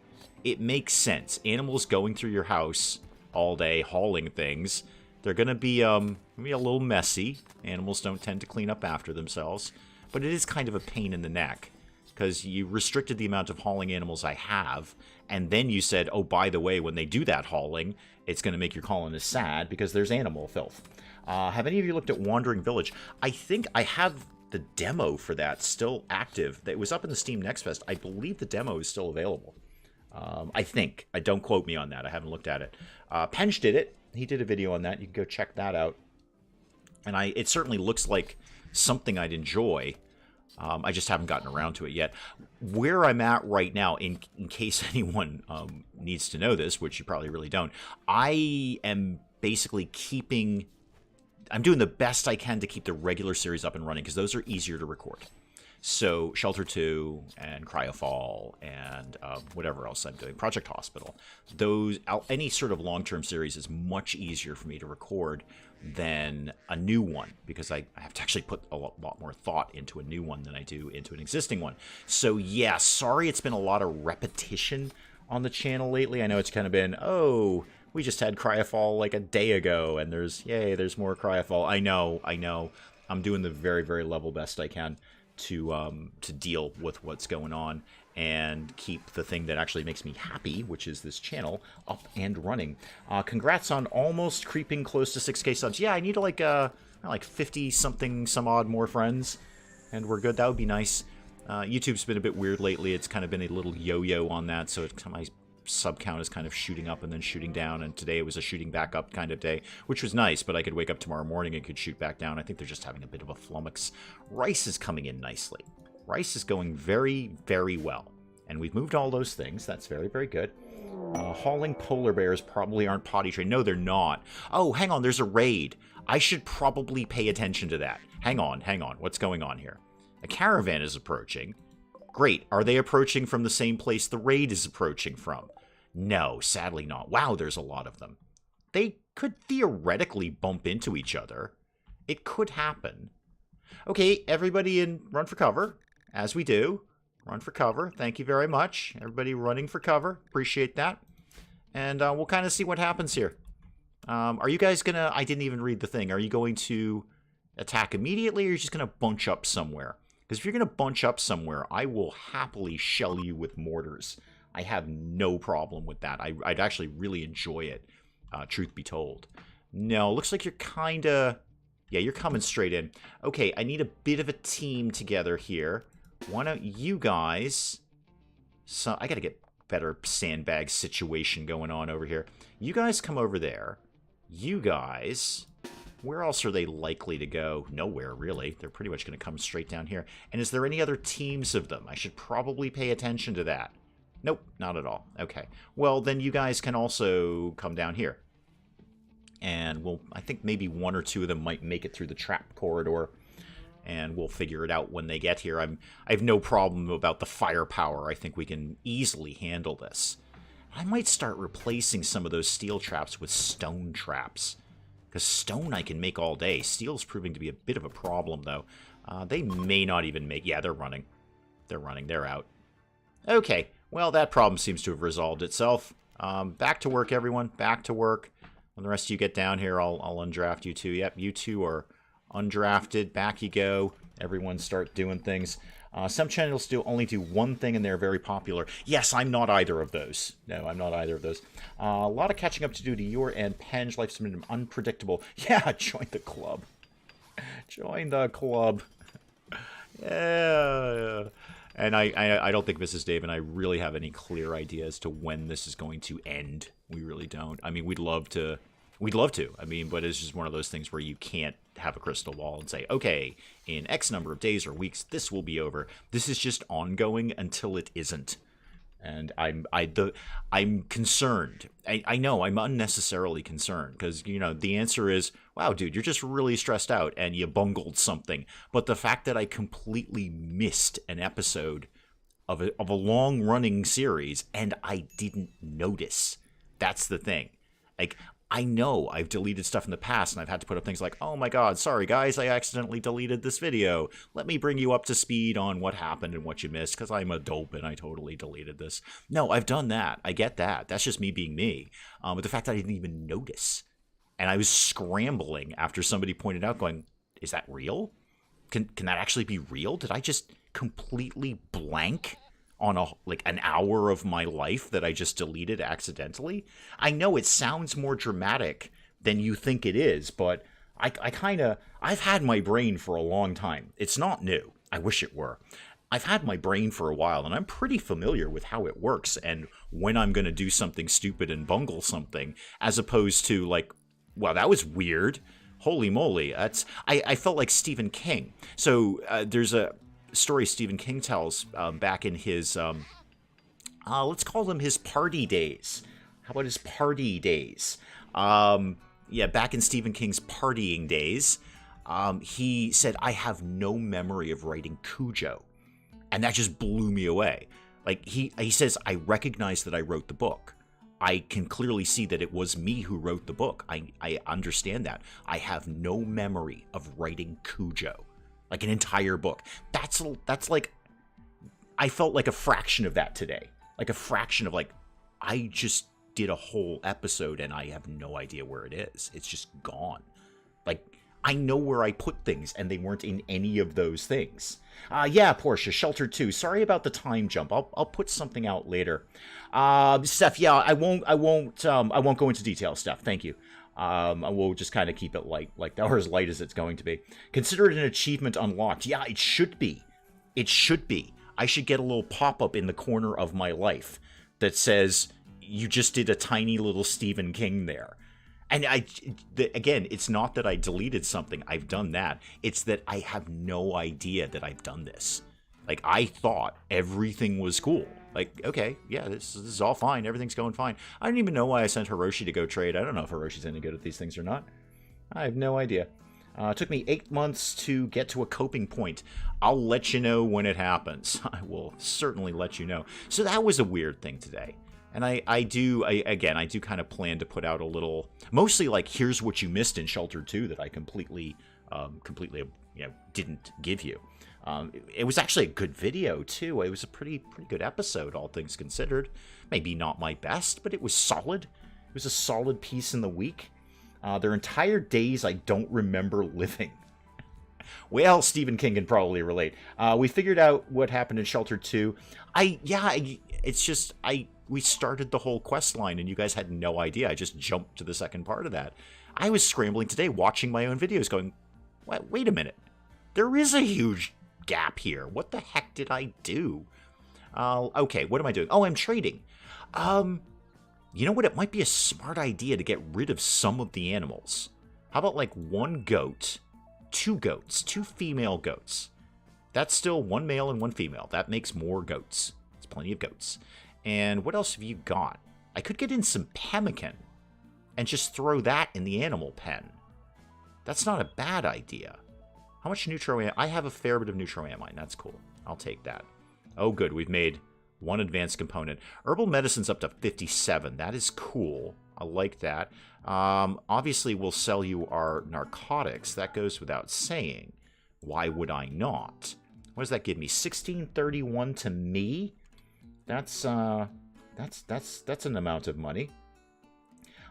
A: It makes sense. Animals going through your house all day hauling things, they're going to be a little messy. Animals don't tend to clean up after themselves. But it is kind of a pain in the neck, because you restricted the amount of hauling animals I have, and then you said, oh, by the way, when they do that hauling, it's going to make your colonists sad because there's animal filth. Have any of you looked at Wandering Village? I think I have the demo for that still active. It was up in the Steam Next Fest. I believe the demo is still available. I think. Don't quote me on that. I haven't looked at it. Pench did it. He did a video on that. You can go check that out. And it certainly looks like something I'd enjoy. I just haven't gotten around to it yet. Where I'm at right now, in case anyone needs to know this, which you probably really don't, I am basically I'm doing the best I can to keep the regular series up and running, because those are easier to record. So Shelter 2 and Cryofall and whatever else I'm doing, Project Hospital, any sort of long-term series is much easier for me to record than a new one, because I have to actually put a lot more thought into a new one than I do into an existing one. So yeah, sorry it's been a lot of repetition on the channel lately. I know it's kind of been, oh, we just had Cryofall like a day ago, and there's more Cryofall. I know. I'm doing the very, very level best I can to deal with what's going on and keep the thing that actually makes me happy, which is this channel, up and running. Congrats on almost creeping close to 6K subs. Yeah, I need like 50-something, some odd more friends, and we're good. That would be nice. YouTube's been a bit weird lately. It's kind of been a little yo-yo on that, so my sub count is kind of shooting up and then shooting down, and today it was a shooting back up kind of day, which was nice, but I could wake up tomorrow morning and could shoot back down. I think they're just having a bit of a flummox. Rice is coming in nicely. Rice is going very, very well, and we've moved all those things. That's very, very good. Hauling polar bears probably aren't potty trained. No, they're not. Oh, hang on, there's a raid. I should probably pay attention to that. Hang on. What's going on here? A caravan is approaching. Great. Are they approaching from the same place the raid is approaching from? No, sadly not. Wow, there's a lot of them. They could theoretically bump into each other. It could happen. Okay, everybody run for cover, as we do. Run for cover. Thank you very much. Everybody running for cover. Appreciate that. And we'll kind of see what happens here. Are you guys going to... I didn't even read the thing. Are you going to attack immediately, or are you just going to bunch up somewhere? Because if you're going to bunch up somewhere, I will happily shell you with mortars. I have no problem with that. I'd actually really enjoy it, truth be told. No, looks like you're kind of... Yeah, you're coming straight in. Okay, I need a bit of a team together here. Why don't you guys... So I got to get better sandbag situation going on over here. You guys come over there. You guys... Where else are they likely to go? Nowhere, really. They're pretty much going to come straight down here. And is there any other teams of them? I should probably pay attention to that. Nope, not at all. Okay. Well, then you guys can also come down here. And I think maybe one or two of them might make it through the trap corridor. And we'll figure it out when they get here. I have no problem about the firepower. I think we can easily handle this. I might start replacing some of those steel traps with stone traps. Because stone I can make all day. Steel's proving to be a bit of a problem, though. They may not even make... Yeah, they're running. They're running. They're out. Okay. Well, that problem seems to have resolved itself. Back to work, everyone. Back to work. When the rest of you get down here, I'll undraft you two. Yep, you two are undrafted. Back you go. Everyone start doing things. Some channels only do one thing, and they're very popular. Yes, I'm not either of those. No, I'm not either of those. A lot of catching up to do to your end. Penge, life's been unpredictable. Yeah, join the club. Join the club. Yeah. And I don't think Mrs. Dave and I really have any clear idea as to when this is going to end. We really don't. I mean, we'd love to We'd love to. I mean, but it's just one of those things where you can't have a crystal ball and say, okay, in X number of days or weeks, this will be over. This is just ongoing until it isn't. And I'm concerned. I know I'm unnecessarily concerned because, you know, the answer is, wow, dude, you're just really stressed out and you bungled something. But the fact that I completely missed an episode of a long running series and I didn't notice. That's the thing. Like, I know I've deleted stuff in the past and I've had to put up things like, oh my god, sorry guys, I accidentally deleted this video. Let me bring you up to speed on what happened and what you missed because I'm a dope and I totally deleted this. No, I've done that. I get that. That's just me being me. But the fact that I didn't even notice. And I was scrambling after somebody pointed out going, is that real? Can that actually be real? Did I just completely blank on an hour of my life that I just deleted accidentally? I know it sounds more dramatic than you think it is, but I've had my brain for a long time. It's not new. I wish it were. I've had my brain for a while, and I'm pretty familiar with how it works and when I'm going to do something stupid and bungle something, as opposed to like, wow, that was weird. Holy moly. I felt like Stephen King. So there's a story Stephen King tells back in his, let's call them his party days. How about his party days? Yeah, back in Stephen King's partying days, he said, I have no memory of writing Cujo. And that just blew me away. Like, he says, I recognize that I wrote the book. I can clearly see that it was me who wrote the book. I understand that. I have no memory of writing Cujo. Like an entire book. That's like, I felt like a fraction of that today. Like a fraction of like, I just did a whole episode and I have no idea where it is. It's just gone. Like, I know where I put things and they weren't in any of those things. Yeah, Portia, Shelter 2. Sorry about the time jump. I'll put something out later. Steph, yeah, I won't go into detail, Steph. Thank you. We'll just kind of keep it light, like that, or as light as it's going to be. Consider it an achievement unlocked. Yeah, it should be. It should be. I should get a little pop-up in the corner of my life that says, you just did a tiny little Stephen King there. And again, it's not that I deleted something. I've done that. It's that I have no idea that I've done this. Like, I thought everything was cool. Like, okay, yeah, this is all fine. Everything's going fine. I don't even know why I sent Hiroshi to go trade. I don't know if Hiroshi's any good at these things or not. I have no idea. It took me 8 months to get to a coping point. I'll let you know when it happens. I will certainly let you know. So that was a weird thing today. And I do kind of plan to put out a little, mostly like, here's what you missed in Shelter 2 that I completely didn't give you. It was actually a good video too. It was a pretty good episode, all things considered. Maybe not my best, but it was solid. It was a solid piece in the week. Their entire days I don't remember living. Well, Stephen King can probably relate. We figured out what happened in Shelter 2. We started the whole quest line and you guys had no idea. I just jumped to the second part of that. I was scrambling today watching my own videos going, wait a minute. There is a huge gap here. What the heck did I do? Okay, what am I doing? Oh, I'm trading. You know what? It might be a smart idea to get rid of some of the animals. How about like one goat, two female goats. That's still one male and one female. That makes more goats. It's plenty of goats. And what else have you got? I could get in some pemmican and just throw that in the animal pen. That's not a bad idea. How much neutro? I have a fair bit of neutro-amine. That's cool. I'll take that. Oh, good. We've made one advanced component. Herbal medicine's up to 57. That is cool. I like that. Obviously, we'll sell you our narcotics. That goes without saying. Why would I not? What does that give me? 1631 to me? That's an amount of money.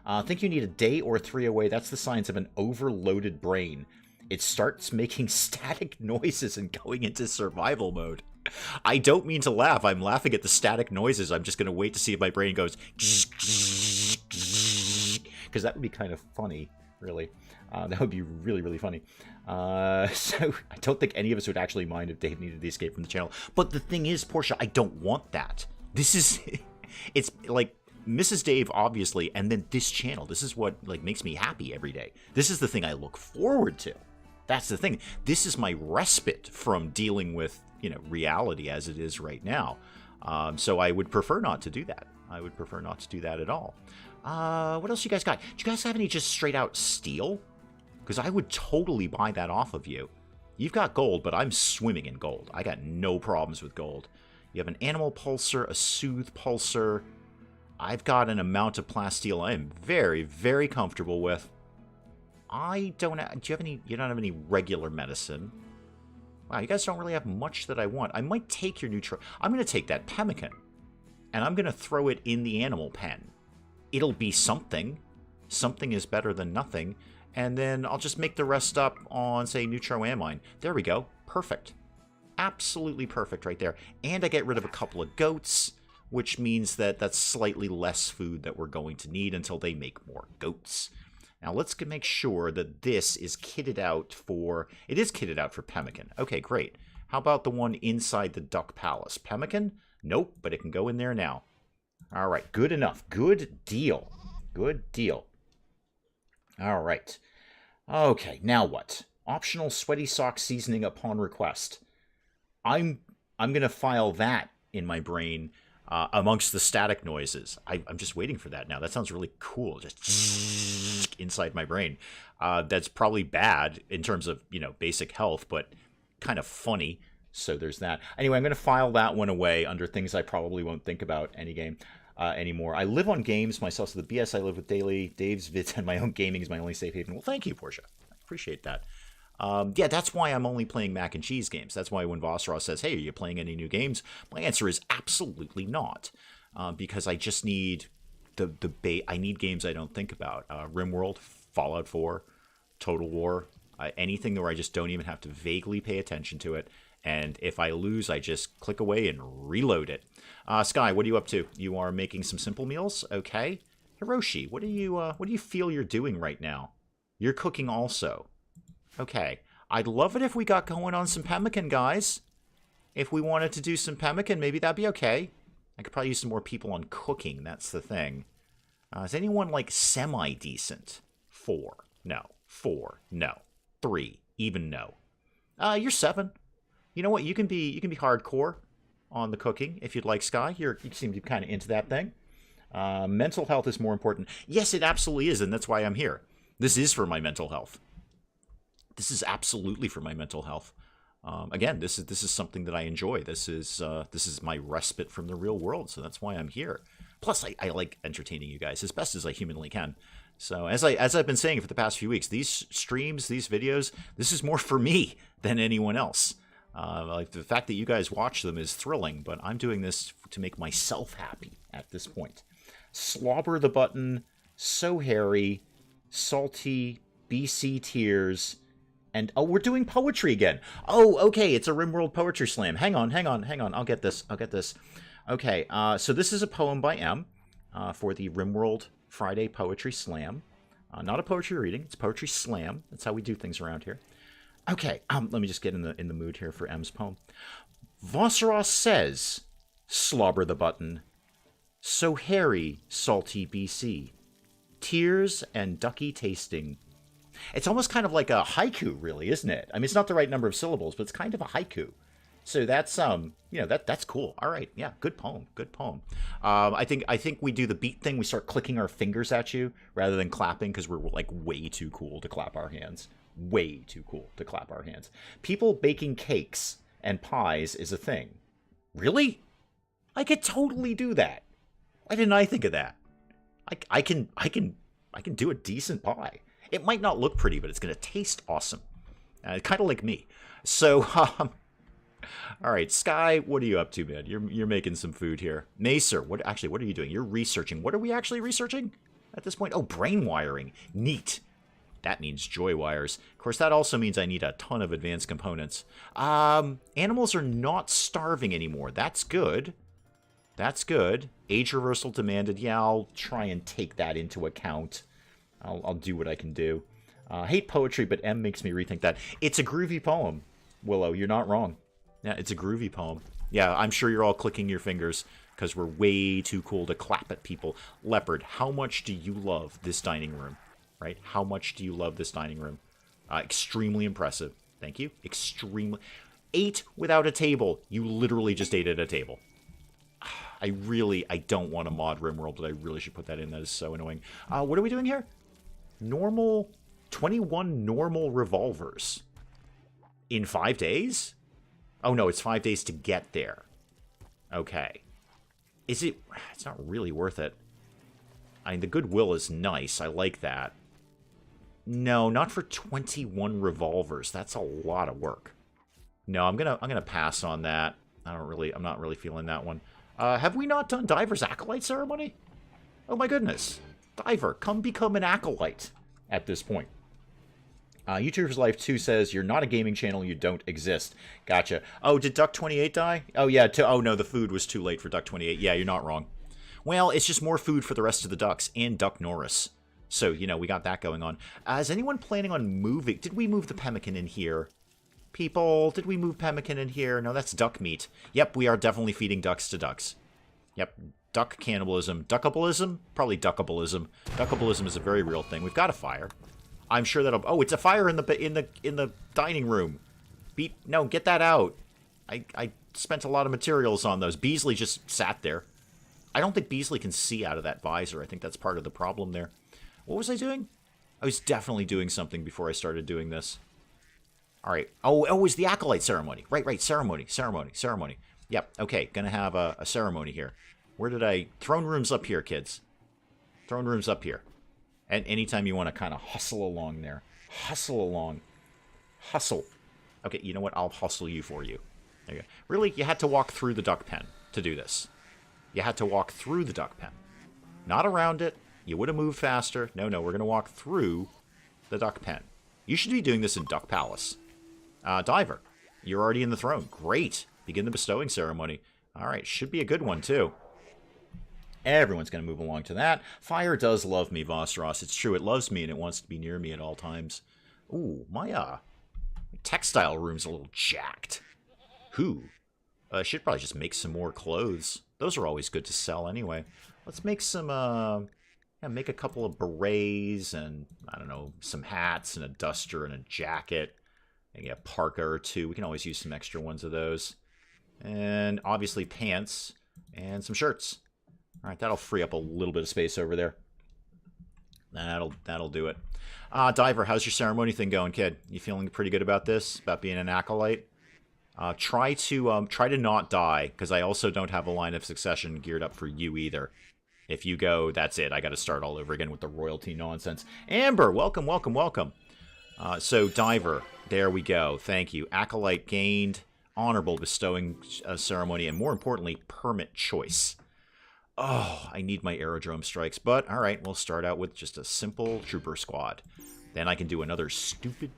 A: I think you need a day or 3 away. That's the signs of an overloaded brain. It starts making static noises and going into survival mode. I don't mean to laugh. I'm laughing at the static noises. I'm just going to wait to see if my brain goes... Because that would be kind of funny, really. That would be really, really funny. So I don't think any of us would actually mind if Dave needed to escape from the channel. But the thing is, Portia, I don't want that. This is... It's like... Mrs. Dave, obviously, and then this channel. This is what like makes me happy every day. This is the thing I look forward to. That's the thing. This is my respite from dealing with, reality as it is right now. So I would prefer not to do that. I would prefer not to do that at all. What else you guys got? Do you guys have any just straight out steel? Because I would totally buy that off of you. You've got gold, but I'm swimming in gold. I got no problems with gold. You have an animal pulsar, a soothe pulsar. I've got an amount of plasteel I am very, very comfortable with. I don't have... Do you have any... You don't have any regular medicine. Wow, you guys don't really have much that I want. I might take your neutral... I'm going to take that pemmican. And I'm going to throw it in the animal pen. It'll be something. Something is better than nothing. And then I'll just make the rest up on, say, neutroamine. There we go. Perfect. Absolutely perfect right there. And I get rid of a couple of goats, which means that that's slightly less food that we're going to need until they make more goats. Now let's make sure that this is kitted out for... It is kitted out for pemmican. Okay, great. How about the one inside the duck palace? Pemmican? Nope, but it can go in there now. All right, good enough. Good deal. Good deal. All right. Okay, now what? Optional sweaty sock seasoning upon request. I'm going to file that in my brain amongst the static noises. I'm just waiting for that now. That sounds really cool. Just inside my brain. That's probably bad in terms of, basic health, but kind of funny. So there's that. Anyway, I'm going to file that one away under things I probably won't think about anymore. I live on games myself, so the BS I live with daily, Dave's vids, and my own gaming is my only safe haven. Well, thank you, Portia. I appreciate that. Yeah, that's why I'm only playing mac and cheese games. That's why when Vosros says, hey, are you playing any new games? My answer is absolutely not. Because I just need I need games I don't think about. RimWorld, Fallout 4, Total War, anything where I just don't even have to vaguely pay attention to it. And if I lose, I just click away and reload it. Sky, what are you up to? You are making some simple meals? Okay. Hiroshi, what do you feel you're doing right now? You're cooking also. Okay. I'd love it if we got going on some pemmican, guys. If we wanted to do some pemmican, maybe that'd be okay. I could probably use some more people on cooking. That's the thing. Is anyone, like, semi-decent? 4. No. 4. No. 3. Even no. You're 7. You know what? You can be hardcore on the cooking if you'd like, Sky. You seem to be kind of into that thing. Mental health is more important. Yes, it absolutely is, and that's why I'm here. This is for my mental health. This is absolutely for my mental health. Again, this is something that I enjoy. This is my respite from the real world, so that's why I'm here. Plus, I like entertaining you guys as best as I humanly can. So as I've been saying for the past few weeks, these streams, these videos, this is more for me than anyone else. Like the fact that you guys watch them is thrilling, but I'm doing this to make myself happy at this point. Slobber the button, so hairy, salty, BC tears, and oh, we're doing poetry again. Oh, okay, it's a RimWorld Poetry Slam. Hang on. I'll get this. Okay, so this is a poem by M for the RimWorld Friday Poetry Slam. Not a poetry reading, it's poetry slam. That's how we do things around here. Okay, let me just get in the mood here for M's poem. Vosros says, slobber the button, so hairy, salty BC, tears and ducky tasting. It's almost kind of like a haiku, really, isn't it? I mean, it's not the right number of syllables, but it's kind of a haiku. So that's that's cool. All right, yeah, good poem. I think we do the beat thing. We start clicking our fingers at you rather than clapping because we're like way too cool to clap our hands. Way too cool to clap our hands. People baking cakes and pies is a thing. Really? I could totally do that. Why didn't I think of that? I can do a decent pie. It might not look pretty, but it's going to taste awesome. Kind of like me. So, all right, Sky, what are you up to, man? You're making some food here. Macer, what are you doing? You're researching. What are we actually researching at this point? Oh, brain wiring. Neat. That means joy wires. Of course, that also means I need a ton of advanced components. Animals are not starving anymore. That's good. That's good. Age reversal demanded. Yeah, I'll try and take that into account. I'll do what I can do. Hate poetry, but M makes me rethink that. It's a groovy poem, Willow. You're not wrong. Yeah, it's a groovy poem. Yeah, I'm sure you're all clicking your fingers because we're way too cool to clap at people. Leopard, how much do you love this dining room? Right? How much do you love this dining room? Extremely impressive. Thank you. Extremely. 8 without a table. You literally just ate at a table. I don't want to mod RimWorld, but I really should put that in. That is so annoying. What are we doing here? Normal, 21 normal revolvers. In 5 days? Oh no, it's 5 days to get there. Okay. Is it... It's not really worth it. I mean, the goodwill is nice. I like that. No, not for 21 revolvers. That's a lot of work. No, I'm gonna pass on that. I'm not really feeling that one. Have we not done Diver's Acolyte Ceremony? Oh my goodness. Diver, come become an Acolyte at this point. YouTuber's Life 2 says, you're not a gaming channel, you don't exist. Gotcha. Oh, did Duck28 die? Oh yeah, oh no, the food was too late for Duck28. Yeah, you're not wrong. Well, it's just more food for the rest of the ducks, and Duck Norris. So, you know, we got that going on. Is anyone planning on moving? Did we move the pemmican in here? People, did we move pemmican in here? No, that's duck meat. Yep, we are definitely feeding ducks to ducks. Yep, duck cannibalism. Duckabalism? Probably duckabalism. Duckabalism is a very real thing. We've got a fire. I'm sure that'll... Oh, it's a fire in the dining room. No, get that out. I spent a lot of materials on those. Beasley just sat there. I don't think Beasley can see out of that visor. I think that's part of the problem there. What was I doing? I was definitely doing something before I started doing this. All right. Oh, it was the Acolyte Ceremony. Right. Ceremony. Yep. Okay. Gonna have a ceremony here. Where did I... Throne room's up here, kids. Throne room's up here. And anytime you want to kind of hustle along there. Hustle along. Hustle. Okay, you know what? I'll hustle you for you. There you go. Really, you had to walk through the duck pen to do this. You had to walk through the duck pen. Not around it. You would have moved faster. No, we're going to walk through the duck pen. You should be doing this in Duck Palace. Diver, you're already in the throne. Great. Begin the bestowing ceremony. All right, should be a good one, too. Everyone's going to move along to that. Fire does love me, Vostros. It's true, it loves me, and it wants to be near me at all times. Ooh, my textile room's a little jacked. Who? I should probably just make some more clothes. Those are always good to sell anyway. Let's make some, make a couple of berets and, I don't know, some hats and a duster and a jacket. Maybe a parka or two. We can always use some extra ones of those. And obviously pants and some shirts. All right, that'll free up a little bit of space over there. That'll do it. Diver, how's your ceremony thing going, kid? You feeling pretty good about this? About being an acolyte? Try to not die, because I also don't have a line of succession geared up for you either. If you go, that's it. I got to start all over again with the royalty nonsense. Amber, welcome. So Diver, there we go. Thank you. Acolyte gained, honorable bestowing ceremony, and more importantly, permit choice. Oh, I need my aerodrome strikes, but all right, we'll start out with just a simple trooper squad. Then I can do another stupid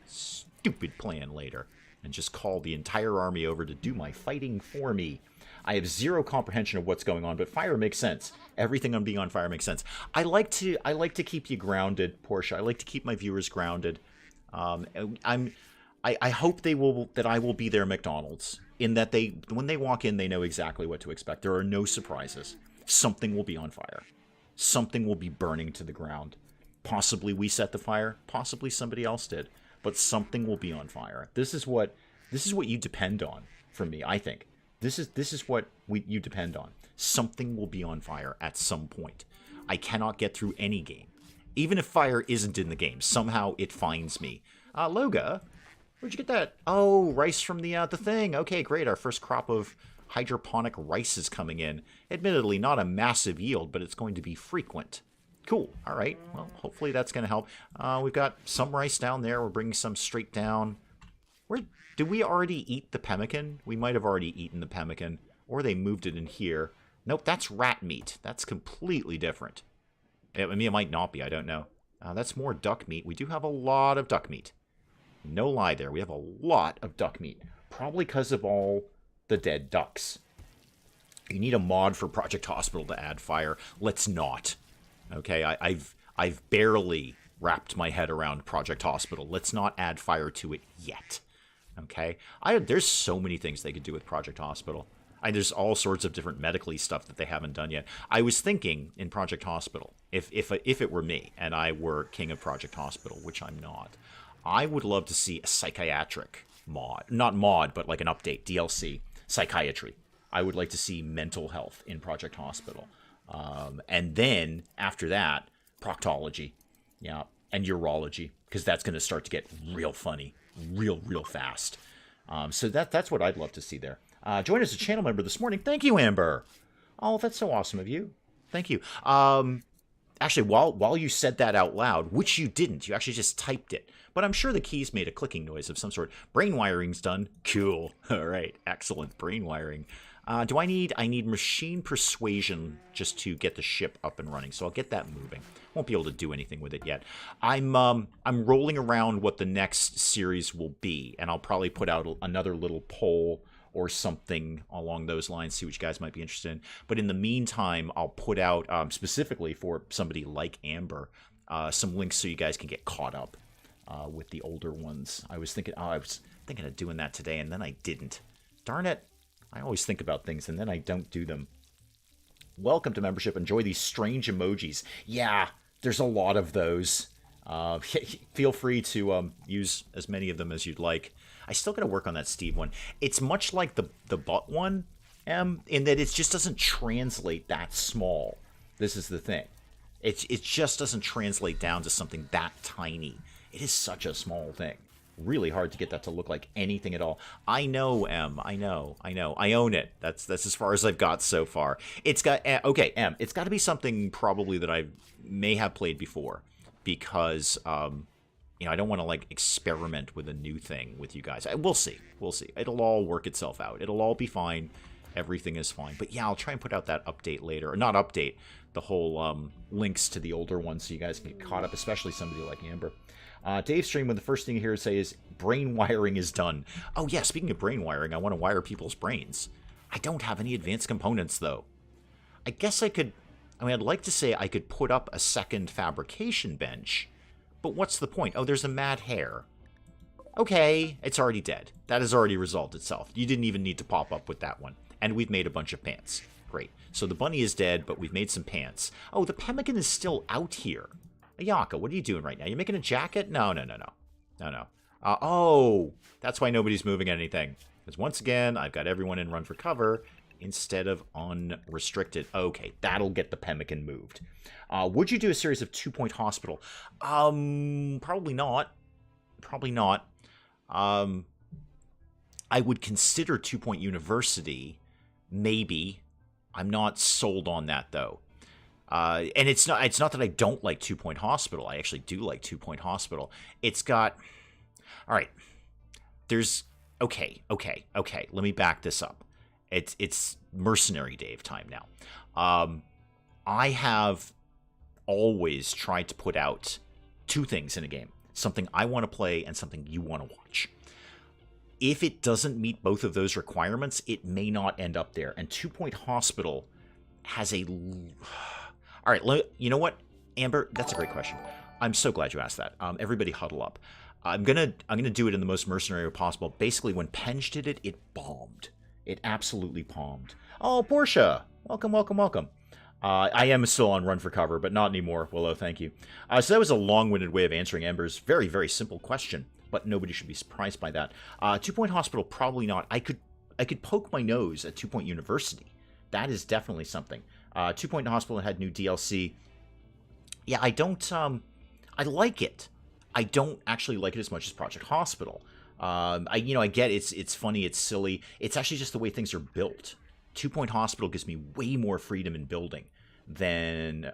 A: plan later and just call the entire army over to do my fighting for me. I have zero comprehension of what's going on, but fire makes sense. Everything on being on fire makes sense. I like to keep you grounded, Portia. I like to keep my viewers grounded. I hope that I will be their McDonald's, in that when they walk in, they know exactly what to expect. There are no surprises. Something will be on fire. Something will be burning to the ground. Possibly we set the fire. Possibly somebody else did. But something will be on fire. This is what you depend on from me, I think. This is what you depend on. Something will be on fire at some point. I cannot get through any game. Even if fire isn't in the game, somehow it finds me. Loga, where'd you get that? Oh, rice from the thing. Okay, great. Our first crop of hydroponic rice is coming in. Admittedly, not a massive yield, but it's going to be frequent. Cool. All right. Well, hopefully that's going to help. We've got some rice down there. We're bringing some straight down. Did we already eat the pemmican? We might have already eaten the pemmican. Or they moved it in here. Nope, that's rat meat. That's completely different. I mean, it might not be. I don't know. That's more duck meat. We do have a lot of duck meat. No lie there. We have a lot of duck meat. Probably because of all the dead ducks. You need a mod for Project Hospital to add fire. Let's not. Okay, I've barely wrapped my head around Project Hospital. Let's not add fire to it yet. Okay, there's so many things they could do with Project Hospital. There's all sorts of different medically stuff that they haven't done yet. I was thinking in Project Hospital, if it were me and I were king of Project Hospital, which I'm not, I would love to see a psychiatric mod. Not mod, but like an update, DLC, psychiatry. I would like to see mental health in Project Hospital. And then, after that, proctology, yeah, and urology, because that's going to start to get real funny, real fast. So that's what I'd love to see there. Join as a channel member this morning. Thank you, Amber. Oh, that's so awesome of you. Thank you. Actually, while you said that out loud, which you didn't, you actually just typed it. But I'm sure the keys made a clicking noise of some sort. Brain wiring's done. Cool. All right. Excellent. Brain wiring. I need machine persuasion just to get the ship up and running. So I'll get that moving. Won't be able to do anything with it yet. I'm rolling around what the next series will be, and I'll probably put out another little poll or something along those lines, see what you guys might be interested in. But in the meantime, I'll put out, specifically for somebody like Amber, some links so you guys can get caught up with the older ones. I was thinking of doing that today, and then I didn't. Darn it. I always think about things, and then I don't do them. Welcome to membership. Enjoy these strange emojis. Yeah, there's a lot of those. Feel free to use as many of them as you'd like. I still got to work on that Steve one. It's much like the butt one, in that it just doesn't translate that small. This is the thing. It just doesn't translate down to something that tiny. It is such a small thing. Really hard to get that to look like anything at all. I know, M. I know. I own it. That's as far as I've got so far. It's got okay, M. It's got to be something probably that I may have played before, because I don't want to like experiment with a new thing with you guys. We'll see. It'll all work itself out. It'll all be fine. Everything is fine. But yeah, I'll try and put out that update later, or not update, the whole links to the older ones so you guys can get caught up, especially somebody like Amber. Dave Stream, when the first thing you hear say is brain wiring is done. Oh yeah, speaking of brain wiring, I want to wire people's brains. I don't have any advanced components though. I guess I could, I'd like to say I could put up a second fabrication bench, but what's the point? Oh, there's a mad hare. Okay, it's already dead. That has already resolved itself. You didn't even need to pop up with that one. And we've made a bunch of pants. Great. So the bunny is dead, but we've made some pants. Oh, the pemmican is still out here. Ayaka, what are you doing right now? You making a jacket? No. Oh, that's why nobody's moving anything. Because once again, I've got everyone in run for cover instead of unrestricted. Okay, that'll get the pemmican moved. Would you do a series of 2 Point Hospital? Probably not. I would consider 2 Point University, maybe. I'm not sold on that though. And it's not that I don't like 2 Point Hospital. I actually do like 2 Point Hospital. It's got, all right, there's, okay. Let me back this up. It's Mercenary Dave time now. I have always tried to put out two things in a game. Something I want to play and something you want to watch. If it doesn't meet both of those requirements, it may not end up there. And 2 Point Hospital has a... All right, you know what, Amber? That's a great question. I'm so glad you asked that. Everybody huddle up. I'm gonna do it in the most mercenary way possible. Basically, when Penge did it, it bombed. It absolutely bombed. Oh, Portia! Welcome. I am still on run for cover, but not anymore. Willow, thank you. So that was a long-winded way of answering Amber's very, very simple question, but nobody should be surprised by that. 2 Point Hospital, probably not. I could poke my nose at 2 Point University. That is definitely something. 2 Point Hospital had new DLC. Yeah, I don't... I like it. I don't actually like it as much as Project Hospital. I get it's funny, it's silly. It's actually just the way things are built. 2 Point Hospital gives me way more freedom in building than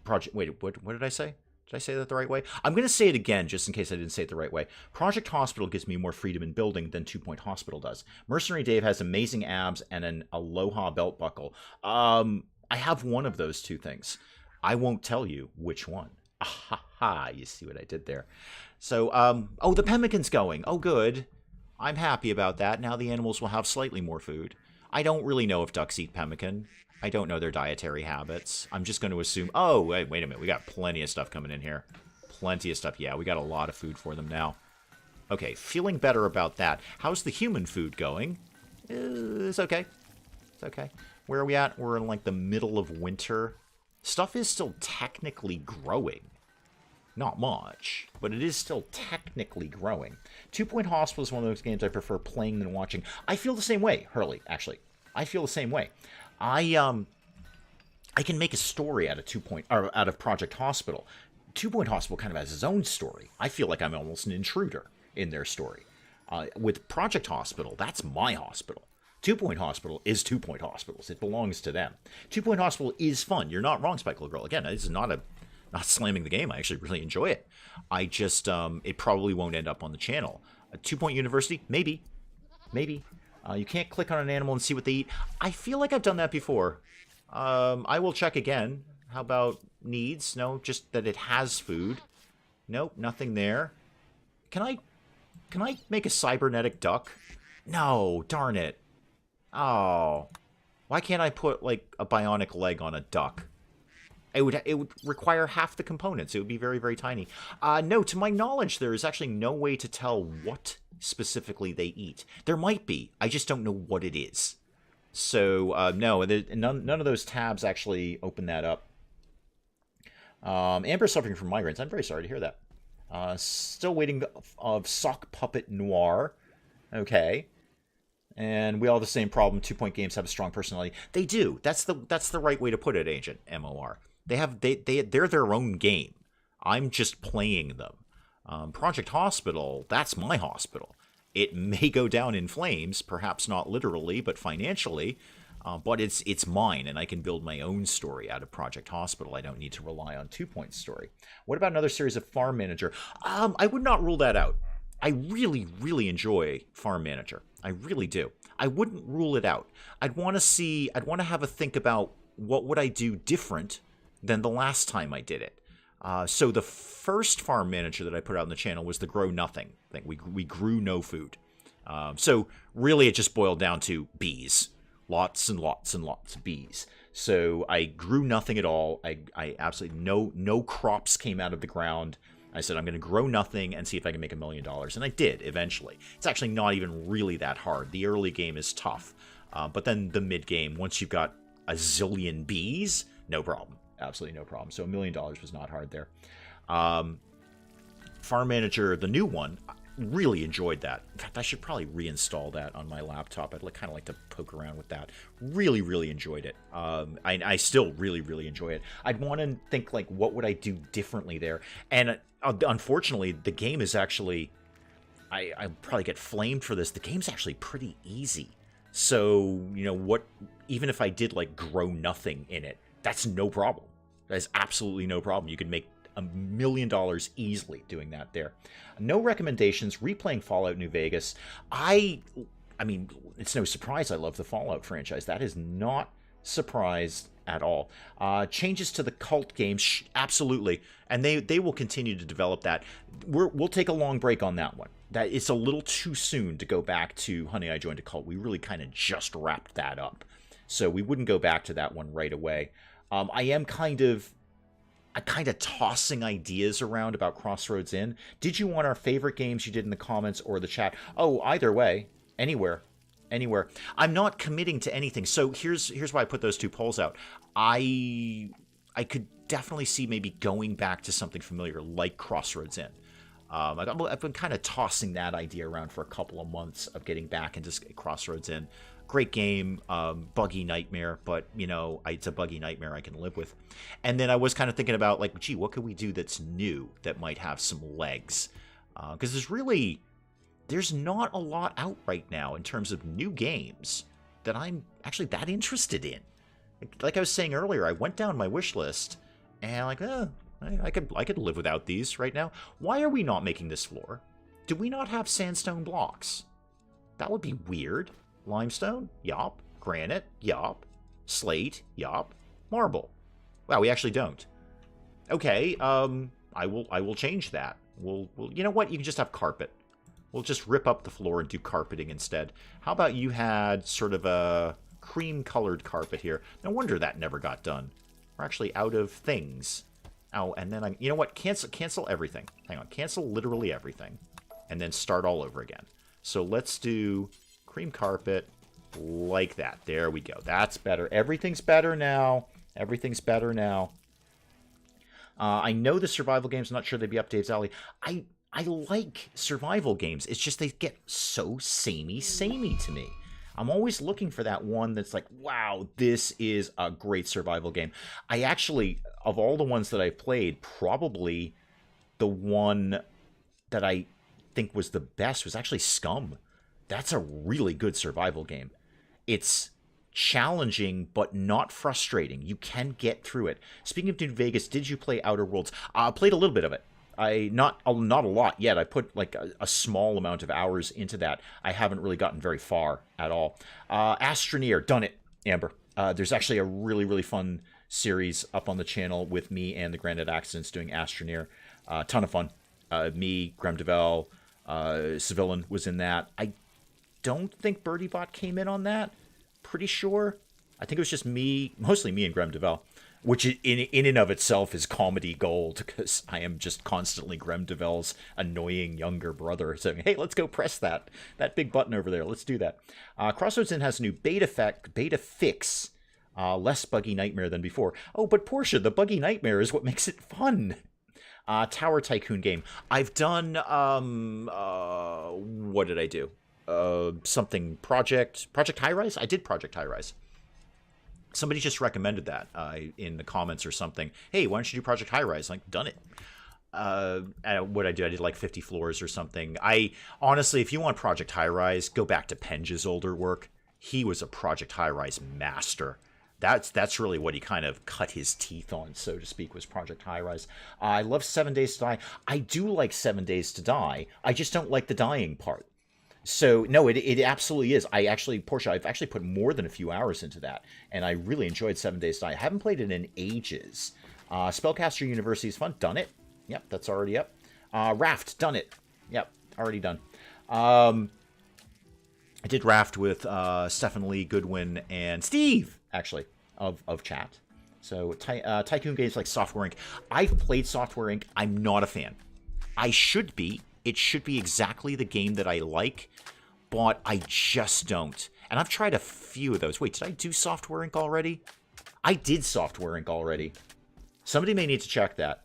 A: Project... Wait, what did I say? Did I say that the right way? I'm going to say it again, just in case I didn't say it the right way. Project Hospital gives me more freedom in building than 2 Point Hospital does. Mercenary Dave has amazing abs and an Aloha belt buckle. I have one of those two things. I won't tell you which one. Ha! You see what I did there. So, oh, the pemmican's going. Oh, good. I'm happy about that. Now the animals will have slightly more food. I don't really know if ducks eat pemmican. I don't know their dietary habits. I'm just going to assume... Oh, wait a minute. We got plenty of stuff coming in here. Plenty of stuff. Yeah, we got a lot of food for them now. Okay, feeling better about that. How's the human food going? It's okay. It's okay. Where are we at? We're in, like, the middle of winter. Stuff is still technically growing. Not much, but it is still technically growing. 2 Point Hospital is one of those games I prefer playing than watching. I feel the same way, Hurley, actually. I feel the same way. I can make a story out of out of Project Hospital. 2 Point Hospital kind of has its own story. I feel like I'm almost an intruder in their story. With Project Hospital, that's my hospital. 2 Point Hospital is 2 Point Hospitals. It belongs to them. 2 Point Hospital is fun. You're not wrong, Spike Little Girl. Again, this is not slamming the game. I actually really enjoy it. I just, it probably won't end up on the channel. 2 Point University? Maybe. Maybe. You can't click on an animal and see what they eat. I feel like I've done that before. I will check again. How about needs? No, just that it has food. Nope, nothing there. Can I make a cybernetic duck? No, darn it. Oh. Why can't I put, like, a bionic leg on a duck? It would require half the components. It would be very, very tiny. No, to my knowledge, there is actually no way to tell what specifically they eat. There might be. I just don't know what it is. So, no, none of those tabs actually open that up. Amber's suffering from migraines. I'm very sorry to hear that. Still waiting of Sock Puppet Noir. Okay. And we all have the same problem. 2 Point games have a strong personality. They do. That's the right way to put it, Agent MOR. They're their own game. I'm just playing them. Project Hospital, that's my hospital. It may go down in flames, perhaps not literally, but financially. But it's mine, and I can build my own story out of Project Hospital. I don't need to rely on 2 Point story. What about another series of Farm Manager? I would not rule that out. I really, really enjoy Farm Manager. I really do. I wouldn't rule it out. I'd want to have a think about what would I do different than the last time I did it. So the first Farm Manager that I put out on the channel was the Grow Nothing thing. We grew no food. So really it just boiled down to bees. Lots and lots and lots of bees. So I grew nothing at all. I absolutely, no crops came out of the ground. I said, I'm going to grow nothing and see if I can make $1 million. And I did, eventually. It's actually not even really that hard. The early game is tough. But then the mid-game, once you've got a zillion bees, no problem. Absolutely no problem. So $1 million was not hard there. Farm Manager, the new one, really enjoyed that. In fact, I should probably reinstall that on my laptop. I'd kind of like to poke around with that. Really, really enjoyed it. I still really, really enjoy it. I'd want to think, like, what would I do differently there? And unfortunately, the game is actually... I probably get flamed for this. The game's actually pretty easy. So, you know, what... Even if I did, like, grow nothing in it, that's no problem. That is absolutely no problem. You could make $1 million easily doing that there. No recommendations. Replaying Fallout New Vegas. I mean, it's no surprise I love the Fallout franchise. That is not surprised at all. Changes to the cult games, absolutely, and they will continue to develop that. We'll take a long break on that one. That it's a little too soon to go back to Honey, I Joined a Cult. We really kind of just wrapped that up, so we wouldn't go back to that one right away. I am kind of tossing ideas around about Crossroads Inn. Did you want our favorite games you did in the comments or the chat? Oh, either way, anywhere. I'm not committing to anything. So here's why I put those two polls out. I could definitely see maybe going back to something familiar like Crossroads Inn. I've been kind of tossing that idea around for a couple of months of getting back into Crossroads Inn. Great game, buggy nightmare, but, you know, it's a buggy nightmare I can live with. And then I was kind of thinking about, like, gee, what could we do that's new that might have some legs? Because there's not a lot out right now in terms of new games that I'm actually that interested in. Like I was saying earlier, I went down my wish list, and like, I could live without these right now. Why are we not making this floor? Do we not have sandstone blocks? That would be weird. Limestone? Yup. Granite? Yup. Slate? Yup. Marble? Wow, we actually don't. Okay, I will change that. We'll you know what? You can just have carpet. We'll just rip up the floor and do carpeting instead. How about you had sort of a cream-colored carpet here? No wonder that never got done. We're actually out of things. Oh, and then you know what? Cancel everything. Hang on, cancel literally everything, and then start all over again. So let's do cream carpet, Like that. There we go. That's better. Everything's better now. Everything's better now. I know the survival games. I'm not sure they'd be up Dave's alley. I like survival games. It's just they get so samey to me. I'm always looking for that one that's like, wow, this is a great survival game. I actually, of all the ones that I've played, probably the one that I think was the best was actually Scum. That's a really good survival game. It's challenging but not frustrating. You can get through it. Speaking of New Vegas, did you play Outer Worlds? I played a little bit of it. Not a lot yet. I put like a small amount of hours into that. I haven't really gotten very far at all. Astroneer, done it, Amber. There's actually a really fun series up on the channel with me and the Granite Accidents doing Astroneer. Ton of fun. Me, Graham DeVell, Civillan was in that. I don't think BirdieBot came in on that. Pretty sure. I think it was just me, mostly me and Graham DeVell, which in and of itself is comedy gold, because I am just constantly Graham DeVell's annoying younger brother saying, hey, let's go press that big button over there. Let's do that. Crossroads Inn has a new beta fix. Less buggy nightmare than before. Oh, but Portia, the buggy nightmare is what makes it fun. Tower Tycoon game. I've done, what did I do? Something Project High Rise? I did Project High Rise. Somebody just recommended that in the comments or something. Hey, why don't you do Project High Rise? Like, done it. What I did like 50 floors or something. I honestly, if you want Project High Rise, go back to Penge's older work. He was a Project High Rise master. That's really what he kind of cut his teeth on, so to speak, was Project High Rise. I love 7 Days to Die. I do like 7 Days to Die. I just don't like the dying part. So, no, it absolutely is. Portia, I've actually put more than a few hours into that, and I really enjoyed 7 Days to Die. I haven't played it in ages. Spellcaster University is fun. Done it. Yep, that's already up. Raft, done it. Yep, already done. I did Raft with Stephen Lee Goodwin and Steve, actually, of chat. So, Tycoon games like Software Inc. I've played Software Inc. I'm not a fan. I should be. It should be exactly the game that I like, but I just don't. And I've tried a few of those. Wait, did I do Software Inc. already? I did Software Inc. already. Somebody may need to check that.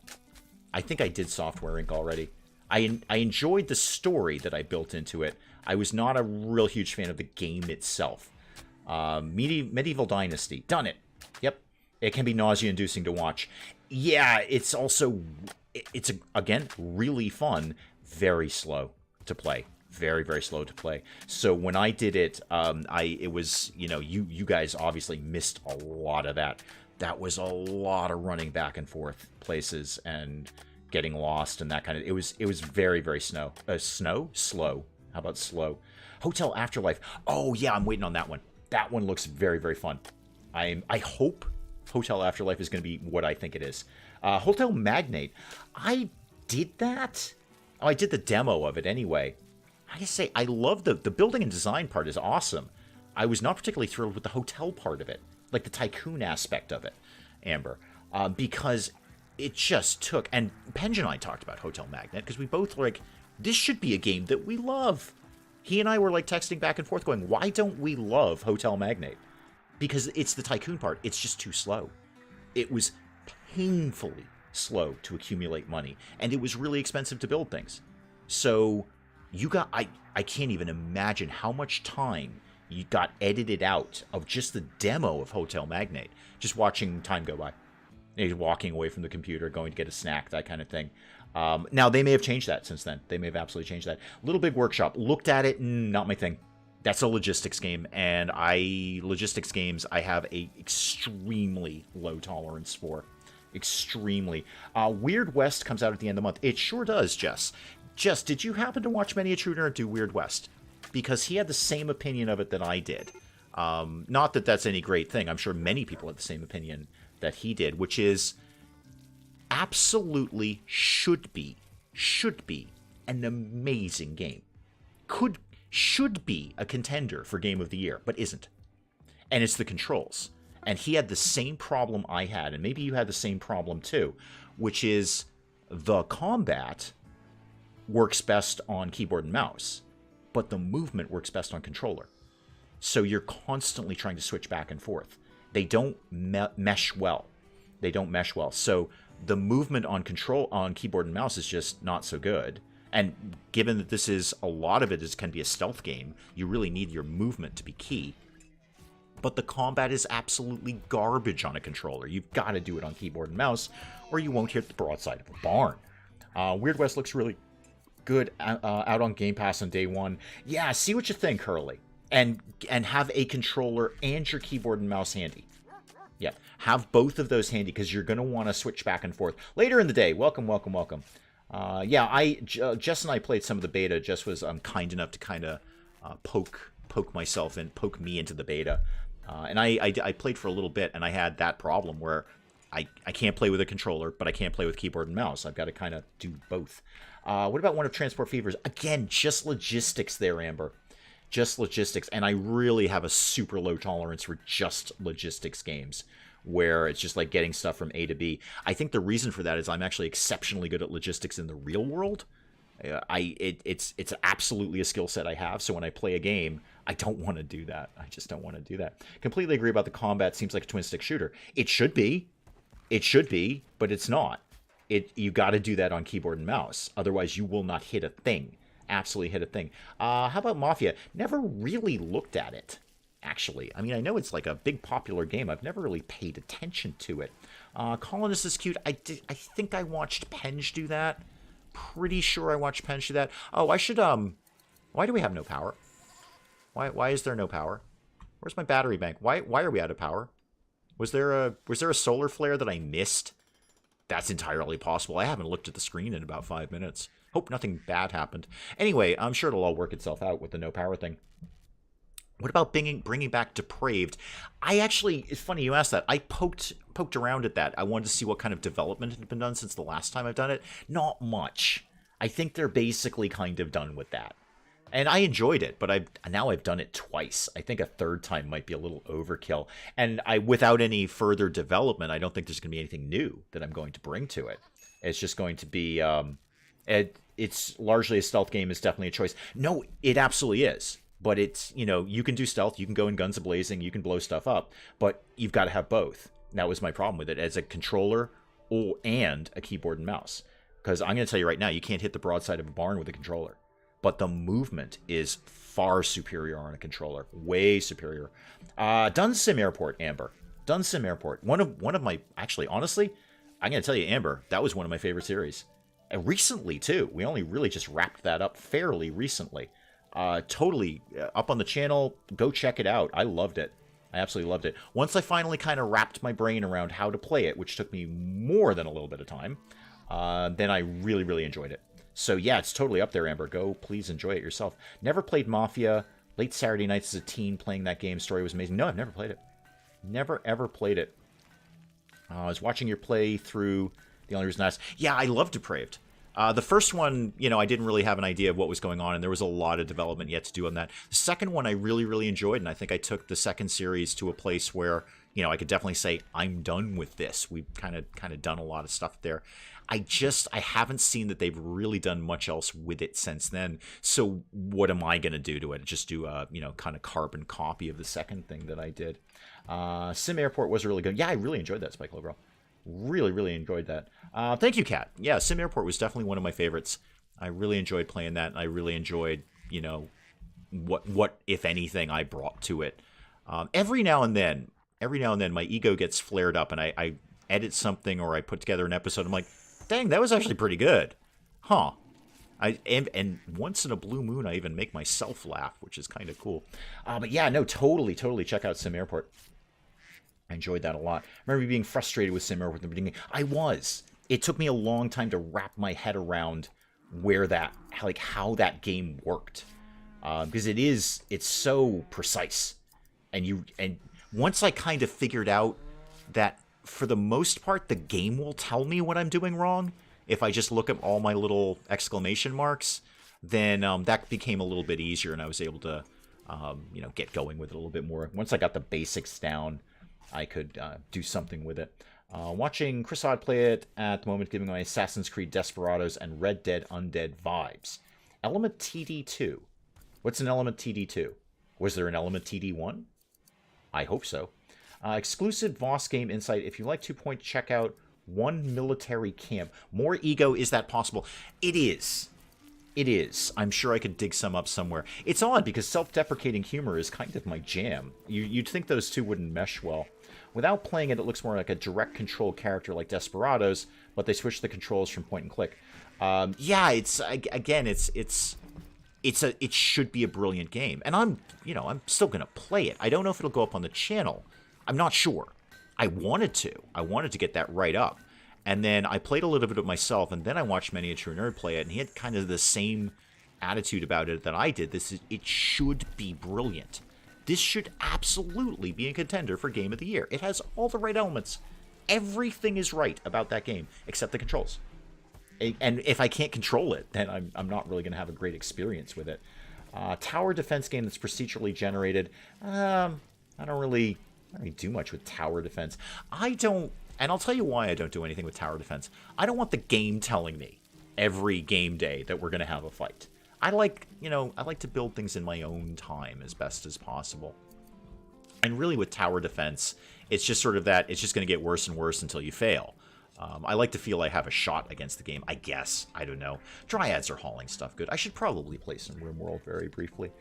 A: I think I did Software Inc. already. I enjoyed the story that I built into it. I was not a real huge fan of the game itself. Medieval Dynasty. Done it. Yep. It can be nausea-inducing to watch. Yeah, it's also... It's, again, really fun. Very slow to play. Very slow to play. So when I did it, it was, you guys obviously missed a lot of that. That was a lot of running back and forth places and getting lost and that kind of. It was very slow. Slow. How about slow? Hotel Afterlife. Oh yeah, I'm waiting on that one. That one looks very fun. I hope Hotel Afterlife is going to be what I think it is. Hotel Magnate. I did that. Oh, I did the demo of it anyway. I just say, I love the building and design part is awesome. I was not particularly thrilled with the hotel part of it, like the tycoon aspect of it, Amber, because it just took, and Penge and I talked about Hotel Magnate, because we both were like, this should be a game that we love. He and I were like texting back and forth going, why don't we love Hotel Magnate? Because it's the tycoon part. It's just too slow. It was painfully slow to accumulate money, and it was really expensive to build things. So I can't even imagine how much time you got edited out of just the demo of Hotel Magnate, just watching time go by. Walking away from the computer, going to get a snack, that kind of thing. Now, they may have changed that since then. They may have absolutely changed that. Little Big Workshop. Looked at it, not my thing. That's a logistics game, and logistics games I have a extremely low tolerance for. Extremely. Weird West comes out at the end of the month. It sure does, Jess. Jess, did you happen to watch Miniature Nerd do Weird West? Because he had the same opinion of it that I did. Not that that's any great thing. I'm sure many people had the same opinion that he did, which is absolutely should be an amazing game. Should be a contender for Game of the Year, but isn't. And it's the controls. And he had the same problem I had, and maybe you had the same problem too, which is the combat works best on keyboard and mouse, but the movement works best on controller. So you're constantly trying to switch back and forth. They don't mesh well. They don't mesh well. So the movement on keyboard and mouse is just not so good. And given that this is, a lot of it can be a stealth game, you really need your movement to be key. But the combat is absolutely garbage on a controller. You've got to do it on keyboard and mouse, or you won't hit the broadside of a barn. Weird West looks really good out on Game Pass on day one. Yeah, see what you think, Hurley. And have a controller and your keyboard and mouse handy. Yeah, have both of those handy, because you're going to want to switch back and forth. Later in the day, welcome. Yeah, Jess and I played some of the beta. Jess was kind enough to kind of poke me into the beta. And I played for a little bit, and I had that problem where I can't play with a controller, but I can't play with keyboard and mouse. I've got to kind of do both. What about one of Transport Fever's? Again, just logistics there, Amber. Just logistics. And I really have a super low tolerance for just logistics games, where it's just like getting stuff from A to B. I think the reason for that is I'm actually exceptionally good at logistics in the real world. It's absolutely a skill set I have. So when I play a game, I don't want to do that. I just don't want to do that. Completely agree about the combat. Seems like a twin stick shooter. It should be, but it's not. You got to do that on keyboard and mouse. Otherwise, you will not hit a thing. Absolutely hit a thing. How about Mafia? Never really looked at it, actually. I mean, I know it's like a big popular game. I've never really paid attention to it. Colonists is cute. I think I watched Penge do that. Pretty sure I watched Penge do that. Oh, I should, why do we have no power? Why is there no power? Where's my battery bank? Why are we out of power? Was there a solar flare that I missed? That's entirely possible. I haven't looked at the screen in about 5 minutes. Hope nothing bad happened. Anyway, I'm sure it'll all work itself out with the no power thing. What about bringing back Depraved? It's funny you asked that. I poked around at that. I wanted to see what kind of development had been done since the last time I've done it. Not much. I think they're basically kind of done with that. And I enjoyed it, but now I've done it twice. I think a third time might be a little overkill. And without any further development, I don't think there's going to be anything new that I'm going to bring to it. It's just going to be... it's largely a stealth game. Is definitely a choice. No, it absolutely is. But it's, you can do stealth, you can go in guns a-blazing, you can blow stuff up, but you've got to have both. And that was my problem with it, as a controller and a keyboard and mouse. Because I'm going to tell you right now, you can't hit the broadside of a barn with a controller. But the movement is far superior on a controller. Way superior. Dun Sim Airport, Amber. Dun Sim Airport. One of my, actually, honestly, I'm going to tell you, Amber, that was one of my favorite series. And recently, too. We only really just wrapped that up fairly recently. Totally up on the channel. Go check it out. I loved it. I absolutely loved it. Once I finally kind of wrapped my brain around how to play it, which took me more than a little bit of time, then I really, really enjoyed it. So yeah, it's totally up there, Amber. Go, please enjoy it yourself. Never played Mafia. Late Saturday nights as a teen playing that game. Story was amazing. No, I've never played it. Never, ever played it. I was watching your play through. The only reason I asked. Yeah, I love Depraved. The first one, I didn't really have an idea of what was going on, and there was a lot of development yet to do on that. The second one I really, really enjoyed, and I think I took the second series to a place where, I could definitely say, I'm done with this. We've kind of done a lot of stuff there. I haven't seen that they've really done much else with it since then. So what am I going to do to it? Just do a, kind of carbon copy of the second thing that I did. Sim Airport was really good. Yeah, I really enjoyed that, Spike Overall. Really, really enjoyed that. Thank you, Kat. Yeah, Sim Airport was definitely one of my favorites. I really enjoyed playing that. I really enjoyed, what if anything, I brought to it. Every now and then, my ego gets flared up, and I edit something or I put together an episode. I'm like, dang, that was actually pretty good, huh? And once in a blue moon, I even make myself laugh, which is kind of cool. But yeah, no, totally check out Sim Airport. I enjoyed that a lot. I remember being frustrated with Sim Airport in the beginning. I was. It took me a long time to wrap my head around how that game worked, because it's so precise, and once I kind of figured out that for the most part the game will tell me what I'm doing wrong if I just look at all my little exclamation marks, then that became a little bit easier, and I was able to get going with it a little bit more. Once I got the basics down, I could do something with it. Watching Chris Odd play it at the moment, giving my Assassin's Creed Desperados and Red Dead Undead vibes. Element TD2. What's an Element TD2? Was there an element TD1? I hope so. Exclusive Voss game insight. If you like 2 Point, check out One Military Camp. More ego, is that possible? It is. It is. I'm sure I could dig some up somewhere. It's odd because self-deprecating humor is kind of my jam. You'd think those two wouldn't mesh well. Without playing it, it looks more like a direct control character like Desperados, but they switched the controls from point and click. Yeah, it's again, it should be a brilliant game, and I'm still gonna play it. I don't know if it'll go up on the channel. I'm not sure. I wanted to get that right up. And then I played a little bit of it myself, and then I watched Miniature Nerd play it, and he had kind of the same attitude about it that I did. It should be brilliant. This should absolutely be a contender for Game of the Year. It has all the right elements. Everything is right about that game, except the controls. And if I can't control it, then I'm not really going to have a great experience with it. Tower defense game that's procedurally generated. I don't really do much with tower defense. And I'll tell you why I don't do anything with tower defense. I don't want the game telling me every game day that we're going to have a fight. I like to build things in my own time as best as possible. And really with tower defense, it's just sort of that, it's just going to get worse and worse until you fail. I like to feel I have a shot against the game, I guess. I don't know. Dryads are hauling stuff good. I should probably play some RimWorld very briefly.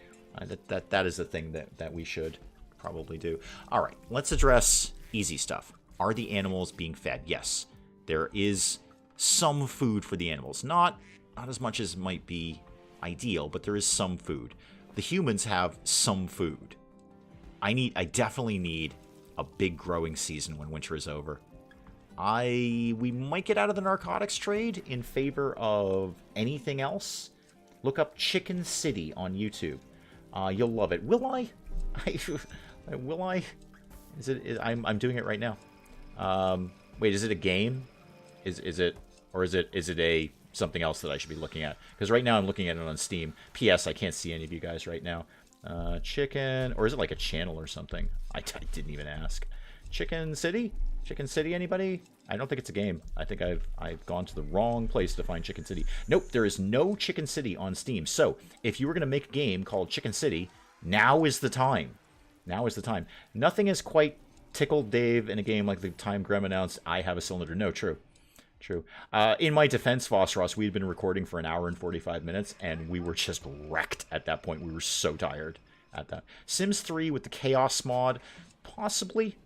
A: That is the thing that we should probably do. All right, let's address easy stuff. Are the animals being fed? Yes. There is some food for the animals. Not as much as might be ideal, but there is some food. The humans have some food. I definitely need a big growing season when winter is over. We might get out of the narcotics trade in favor of anything else. Look up Chicken City on YouTube. You'll love it. Will I? Will I? I'm doing it right now. Wait, is it a game? Is it a something else that I should be looking at? Because right now I'm looking at it on Steam. P.S. I can't see any of you guys right now. Chicken, or is it like a channel or something? I didn't even ask. Chicken City? Chicken City, anybody? I don't think it's a game. I think I've gone to the wrong place to find Chicken City. Nope, there is no Chicken City on Steam. So, if you were going to make a game called Chicken City, now is the time. Now is the time. Nothing has quite tickled Dave in a game like the time Graham announced, I have a cylinder. No, true. True. In my defense, Phosphorus, we had been recording for an hour and 45 minutes, and we were just wrecked at that point. We were so tired at that. Sims 3 with the Chaos mod, possibly.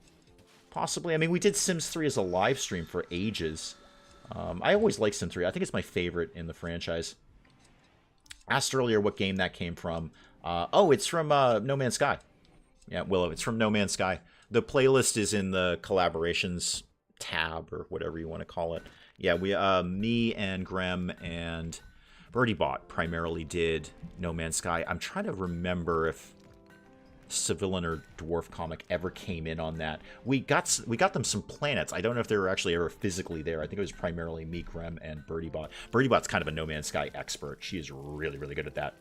A: Possibly. I mean, we did Sims 3 as a live stream for ages. I always liked Sims 3. I think it's my favorite in the franchise. Asked earlier what game that came from. Oh, it's from No Man's Sky. Yeah, Willow, it's from No Man's Sky. The playlist is in the collaborations tab, or whatever you want to call it. Yeah, me and Graham and BirdieBot primarily did No Man's Sky. I'm trying to remember if Civilian or Dwarf Comic ever came in on that. We got them some planets. I don't know if they were actually ever physically there. I think it was primarily me, Graham, and BirdieBot. BirdieBot's kind of a No Man's Sky expert. She is really, really good at that.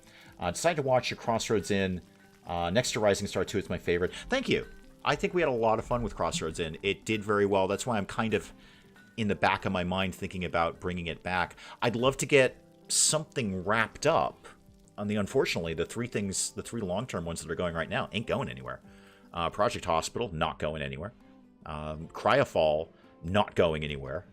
A: Decided to watch your Crossroads Inn. Next to Rising Star 2, it's my favorite. Thank you. I think we had a lot of fun with Crossroads Inn. It did very well. That's why I'm kind of in the back of my mind thinking about bringing it back. I'd love to get something wrapped up. Unfortunately, the three long-term ones that are going right now ain't going anywhere. Project Hospital, not going anywhere. Cryofall, not going anywhere.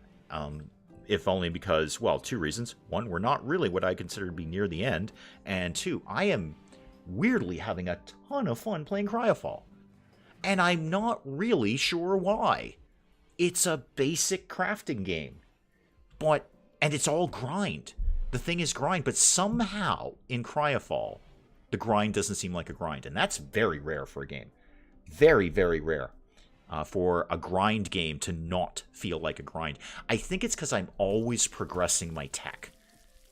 A: If only because, well, two reasons. One, we're not really what I consider to be near the end. And two, I am weirdly having a ton of fun playing Cryofall. And I'm not really sure why. It's a basic crafting game. And it's all grind. The thing is grind, but somehow in Cryofall, the grind doesn't seem like a grind. And that's very rare for a game. Very, very rare for a grind game to not feel like a grind. I think it's because I'm always progressing my tech.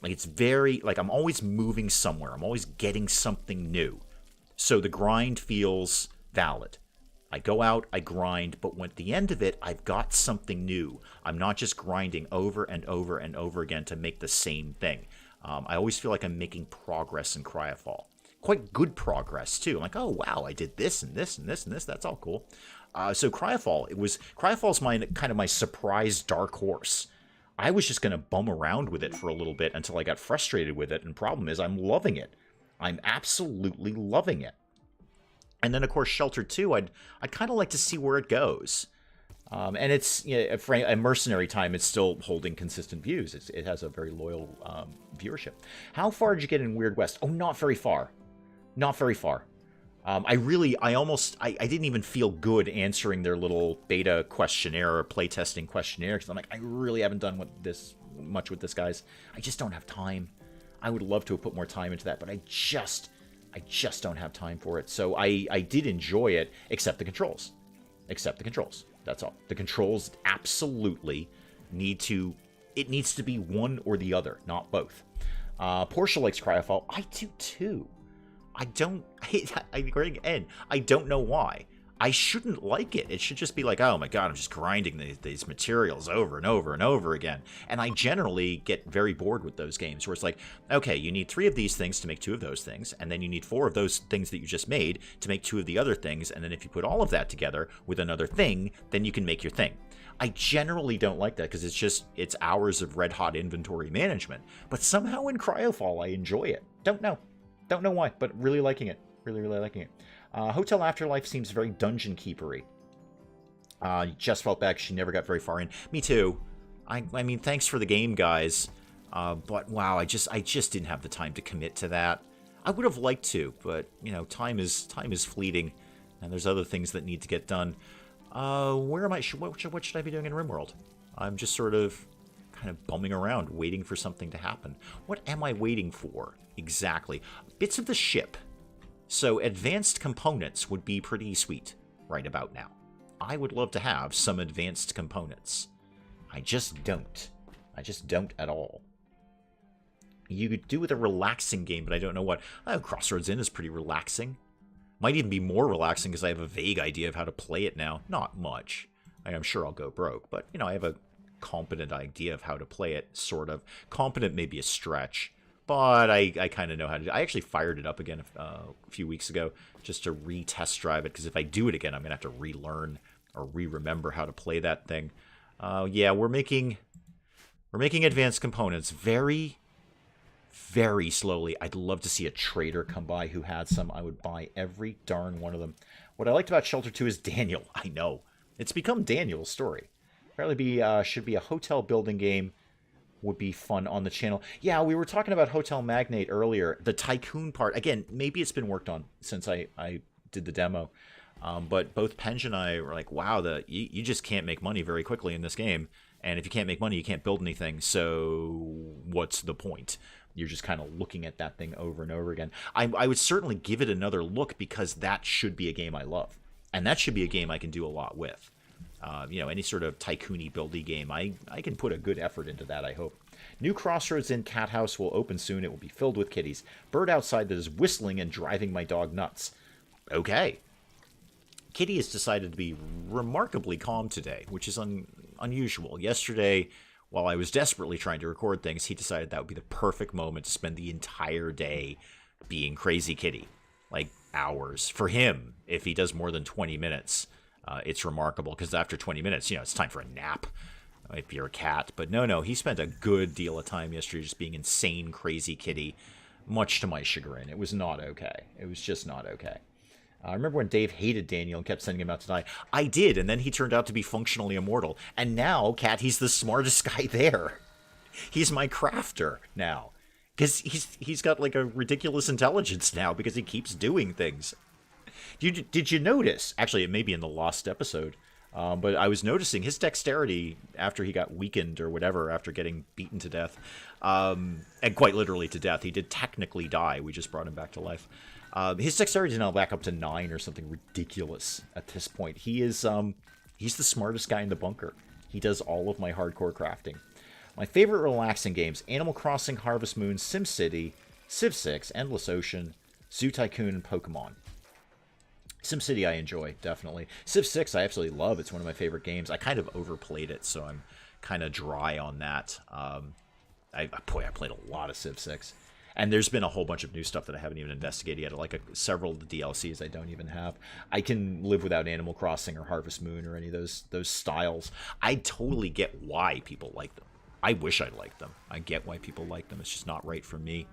A: Like, it's very, like, I'm always moving somewhere. I'm always getting something new. So the grind feels valid. I go out, I grind, but at the end of it, I've got something new. I'm not just grinding over and over and over again to make the same thing. I always feel like I'm making progress in Cryofall. Quite good progress, too. I'm like, oh, wow, I did this and this and this and this. That's all cool. So Cryofall's my surprise dark horse. I was just going to bum around with it for a little bit until I got frustrated with it, and the problem is I'm loving it. I'm absolutely loving it. And then, of course, Shelter 2, I'd kind of like to see where it goes. And it's, you know, for a mercenary time, it's still holding consistent views. It has a very loyal viewership. How far did you get in Weird West? Oh, not very far. Not very far. I didn't even feel good answering their little beta questionnaire or playtesting questionnaire, because I'm like, I really haven't done much with this, guys. I just don't have time. I would love to have put more time into that, but I just don't have time for it. So I did enjoy it, except the controls. Except the controls. That's all. The controls absolutely needs to be one or the other, not both. Portia likes Cryofall. I do too. I don't know why. I shouldn't like it. It should just be like, oh my god, I'm just grinding these materials over and over and over again. And I generally get very bored with those games where it's like, okay, you need 3 of these things to make 2 of those things, and then you need 4 of those things that you just made to make 2 of the other things, and then if you put all of that together with another thing, then you can make your thing. I generally don't like that because it's hours of red hot inventory management. But somehow in Cryofall I enjoy it. Don't know why, but really liking it. Really liking it. Hotel Afterlife seems very dungeon keepery. Jess felt bad she never got very far in. Me too. I mean, thanks for the game, guys. But wow, I just didn't have the time to commit to that. I would have liked to, but you know, time is fleeting, and there's other things that need to get done. Where am I? What should I be doing in RimWorld? I'm just sort of kind of bumming around, waiting for something to happen. What am I waiting for exactly? Bits of the ship. So advanced components would be pretty sweet right about now. I would love to have some advanced components. I just don't. I just don't at all. You could do with a relaxing game, but I don't know what. Oh, Crossroads Inn is pretty relaxing. Might even be more relaxing because I have a vague idea of how to play it now. Not much. I'm sure I'll go broke, but, you know, I have a competent idea of how to play it, sort of. Competent may be a stretch. But I kind of know how to do it. I actually fired it up again a few weeks ago just to re-test drive it, because if I do it again, I'm going to have to relearn or re-remember how to play that thing. Yeah, we're making advanced components very, very slowly. I'd love to see a trader come by who had some. I would buy every darn one of them. What I liked about Shelter 2 is Daniel. I know. It's become Daniel's story. Apparently should be a hotel building game. Would be fun on the channel. Yeah, we were talking about Hotel Magnate earlier. The tycoon part, again, maybe it's been worked on since I did the demo. But both Penj and I were like, wow, you just can't make money very quickly in this game. And if you can't make money, you can't build anything. So what's the point? You're just kind of looking at that thing over and over again. I would certainly give it another look, because that should be a game I love. And that should be a game I can do a lot with. You know, any sort of tycoon-y buildy game, I can put a good effort into that, I hope. New Crossroads Inn Cat House will open soon. It will be filled with kitties. Bird outside that is whistling and driving my dog nuts. Okay. Kitty has decided to be remarkably calm today, which is unusual. Yesterday, while I was desperately trying to record things, he decided that would be the perfect moment to spend the entire day being crazy kitty. Like, hours. For him, if he does more than 20 minutes... it's remarkable, because after 20 minutes, you know, it's time for a nap if you're a cat. But no, he spent a good deal of time yesterday just being insane, crazy kitty, much to my chagrin. It was not okay. It was just not okay. I remember when Dave hated Daniel and kept sending him out to die. I did, and then he turned out to be functionally immortal. And now, Cat, he's the smartest guy there. He's my crafter now. Because he's got, like, a ridiculous intelligence now, because he keeps doing things. Did you notice? Actually, it may be in the lost episode, but I was noticing his dexterity after he got weakened or whatever, after getting beaten to death, and quite literally to death. He did technically die. We just brought him back to life. His dexterity is now back up to 9 or something ridiculous at this point. He's the smartest guy in the bunker. He does all of my hardcore crafting. My favorite relaxing games: Animal Crossing, Harvest Moon, SimCity, Civ 6, Endless Ocean, Zoo Tycoon, and Pokemon. SimCity I enjoy, definitely. Civ 6 I absolutely love. It's one of my favorite games. I kind of overplayed it, so I'm kind of dry on that. I played a lot of Civ 6. And there's been a whole bunch of new stuff that I haven't even investigated yet. Like several of the DLCs I don't even have. I can live without Animal Crossing or Harvest Moon or any of those styles. I totally get why people like them. I wish I liked them. I get why people like them. It's just not right for me.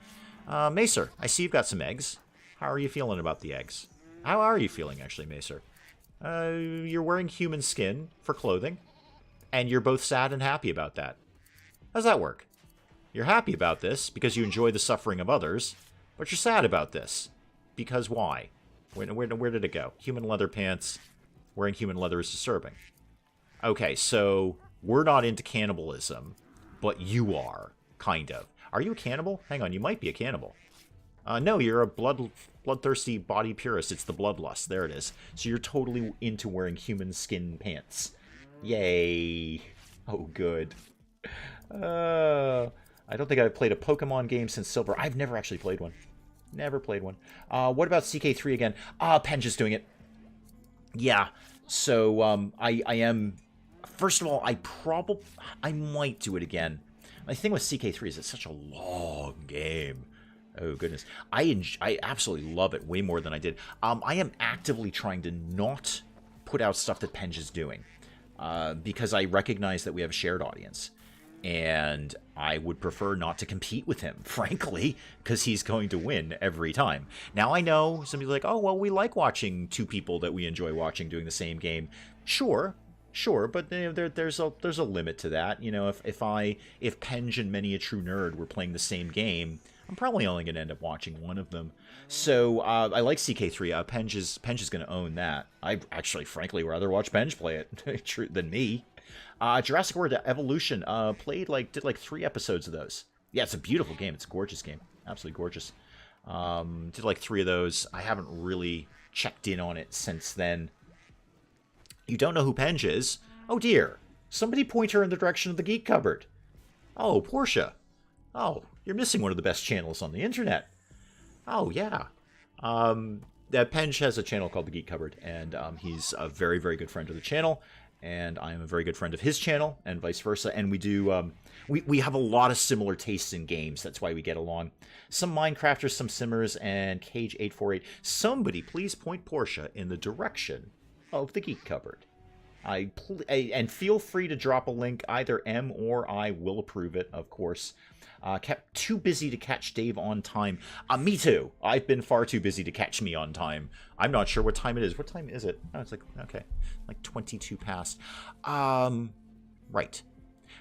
A: Macer, I see you've got some eggs. How are you feeling about the eggs? How are you feeling, actually, Macer? You're wearing human skin for clothing, and you're both sad and happy about that. How's that work? You're happy about this because you enjoy the suffering of others, but you're sad about this. Because why? Where did it go? Human leather pants. Wearing human leather is disturbing. Okay, so we're not into cannibalism, but you are, kind of. Are you a cannibal? Hang on, you might be a cannibal. No, you're a bloodthirsty body purist. It's the bloodlust. There it is. So you're totally into wearing human skin pants. Yay. Oh, good. I don't think I've played a Pokemon game since Silver. I've never actually played one. Never played one. What about CK3 again? Penj is doing it. Yeah. So, I am... First of all, I might do it again. My thing with CK3 is it's such a long game. Oh, goodness. I absolutely love it way more than I did. I am actively trying to not put out stuff that Penj is doing. Because I recognize that we have a shared audience. And I would prefer not to compete with him, frankly, because he's going to win every time. Now, I know some people are like, oh, well, we like watching two people that we enjoy watching doing the same game. Sure, but there's a limit to that. You know, if Penj and Many a True Nerd were playing the same game, I'm probably only going to end up watching one of them. So I like CK3. Penj is going to own that. I actually, frankly, rather watch Penj play it than me. Jurassic World Evolution, did like 3 episodes of those. Yeah, it's a beautiful game. It's a gorgeous game. Absolutely gorgeous. Did like 3 of those. I haven't really checked in on it since then. You don't know who Penj is? Oh dear. Somebody point her in the direction of the Geek Cupboard. Oh, Portia. Oh, you're missing one of the best channels on the internet. Oh, yeah. Penj has a channel called the Geek Cupboard, and he's a very, very good friend of the channel. And I am a very good friend of his channel, and vice versa. And we do, we have a lot of similar tastes in games. That's why we get along. Some Minecrafters, some Simmers, and Cage848. Somebody please point Portia in the direction of the Geek Cupboard. And feel free to drop a link. Either M or I will approve it, of course. Kept too busy to catch Dave on time. Me too. I've been far too busy to catch me on time. I'm not sure what time it is. What time is it? Oh, it's like, okay, like 22 past. Right.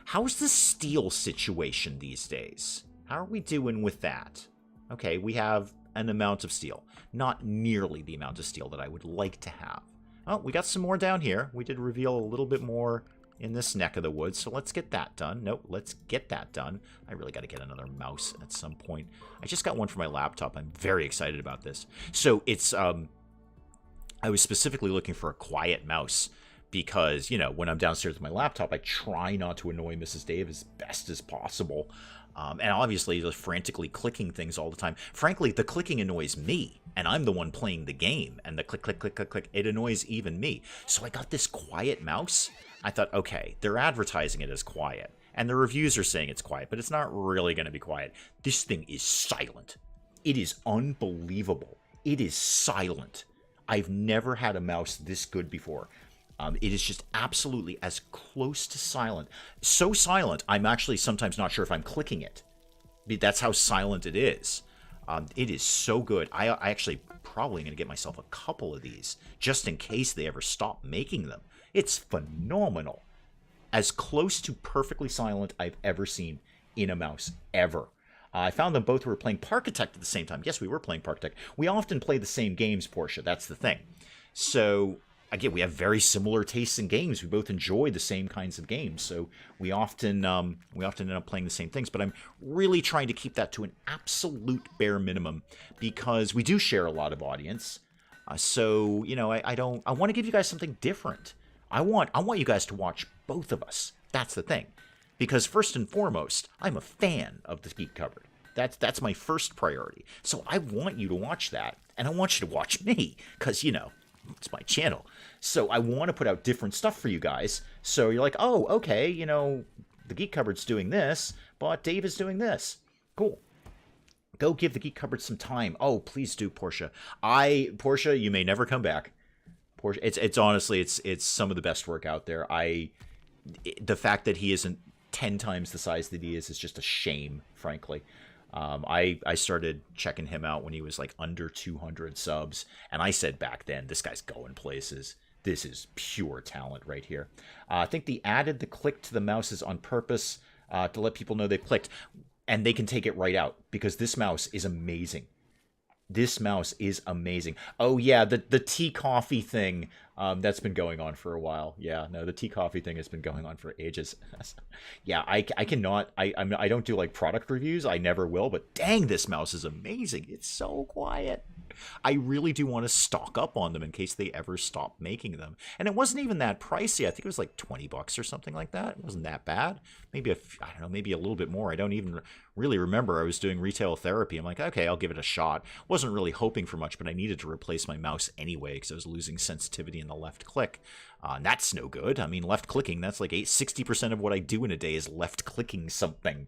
A: How's the steel situation these days? How are we doing with that? Okay, we have an amount of steel. Not nearly the amount of steel that I would like to have. Oh, we got some more down here. We did reveal a little bit more in this neck of the woods, so let's get that done. Nope, let's get that done. I really got to get another mouse at some point. I just got one for my laptop. I'm very excited about this. So it's, I was specifically looking for a quiet mouse because, you know, when I'm downstairs with my laptop, I try not to annoy Mrs. Dave as best as possible. And obviously, just frantically clicking things all the time. Frankly, the clicking annoys me, and I'm the one playing the game. And the click, click, click, click, click, it annoys even me. So I got this quiet mouse. I thought, okay, they're advertising it as quiet, and the reviews are saying it's quiet, but it's not really going to be quiet. This thing is silent. It is unbelievable. It is silent. I've never had a mouse this good before. It is just absolutely as close to silent. So silent, I'm actually sometimes not sure if I'm clicking it. That's how silent it is. It is so good. I actually probably going to get myself a couple of these, just in case they ever stop making them. It's phenomenal. As close to perfectly silent I've ever seen in a mouse, ever. I found them both were playing Parkitect at the same time. Yes, we were playing Parkitect. We often play the same games, Portia. That's the thing. So, again, we have very similar tastes in games. We both enjoy the same kinds of games. So we often end up playing the same things. But I'm really trying to keep that to an absolute bare minimum because we do share a lot of audience. So, you know, I want to give you guys something different. I want you guys to watch both of us. That's the thing. Because first and foremost, I'm a fan of the Geek Cupboard. That's my first priority. So I want you to watch that, and I want you to watch me, because, you know, it's my channel. So I want to put out different stuff for you guys. So you're like, oh, okay, you know, the Geek Cupboard's doing this, but Dave is doing this. Cool. Go give the Geek Cupboard some time. Oh, please do, Portia. Portia, you may never come back. Portia, it's honestly, it's some of the best work out there. The fact that he isn't 10 times the size that he is just a shame, frankly. I started checking him out when he was like under 200 subs, and I said back then, this guy's going places. This is pure talent right here. I think they added the click to the mouses on purpose to let people know they clicked, and they can take it right out because this mouse is amazing. This mouse is amazing. Oh yeah, the tea coffee thing, that's been going on for a while. Yeah, no, the tea coffee thing has been going on for ages. Yeah, I cannot. I don't do like product reviews. I never will. But dang, this mouse is amazing. It's so quiet. I really do want to stock up on them in case they ever stop making them. And it wasn't even that pricey. I think it was like $20 or something like that. It wasn't that bad. Maybe I don't know, maybe a little bit more. I don't even really remember. I was doing retail therapy. I'm like, okay, I'll give it a shot. Wasn't really hoping for much, but I needed to replace my mouse anyway because I was losing sensitivity in the left click. And that's no good. I mean, left clicking, that's like 60% of what I do in a day is left clicking something.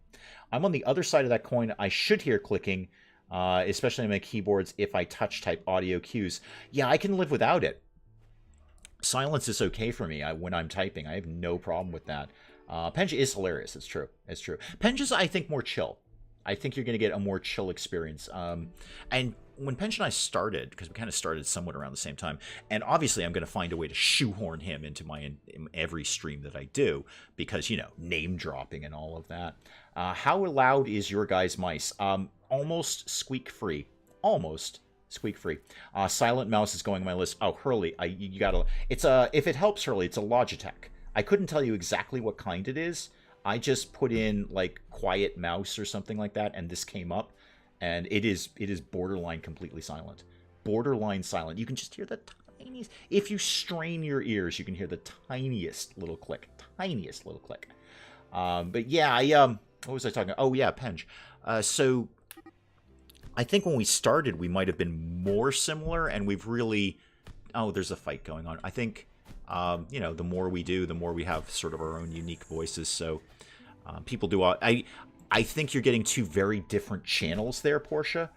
A: I'm on the other side of that coin. I should hear clicking. Especially on my keyboards if I touch type audio cues. Yeah, I can live without it. Silence is okay for me when I'm typing. I have no problem with that. Penja is hilarious. It's true. It's true. Penja's, I think, more chill. I think you're going to get a more chill experience. And when Penja and I started, because we kind of started somewhat around the same time, and obviously I'm going to find a way to shoehorn him into in every stream that I do, because, you know, name dropping and all of that. How loud is your guys' mice? Almost squeak-free. Almost squeak-free. Silent Mouse is going on my list. Oh, Hurley, you gotta... It's if it helps, Hurley, it's a Logitech. I couldn't tell you exactly what kind it is. I just put in, like, Quiet Mouse or something like that, and this came up. And it is borderline completely silent. Borderline silent. You can just hear the tiniest... If you strain your ears, you can hear the tiniest little click. Tiniest little click. But yeah, what was I talking about? Oh, yeah, Penj. So... I think when we started, we might have been more similar, and we've really... Oh, there's a fight going on. I think, you know, the more we do, the more we have sort of our own unique voices. So people do... I think you're getting two very different channels there, Portia.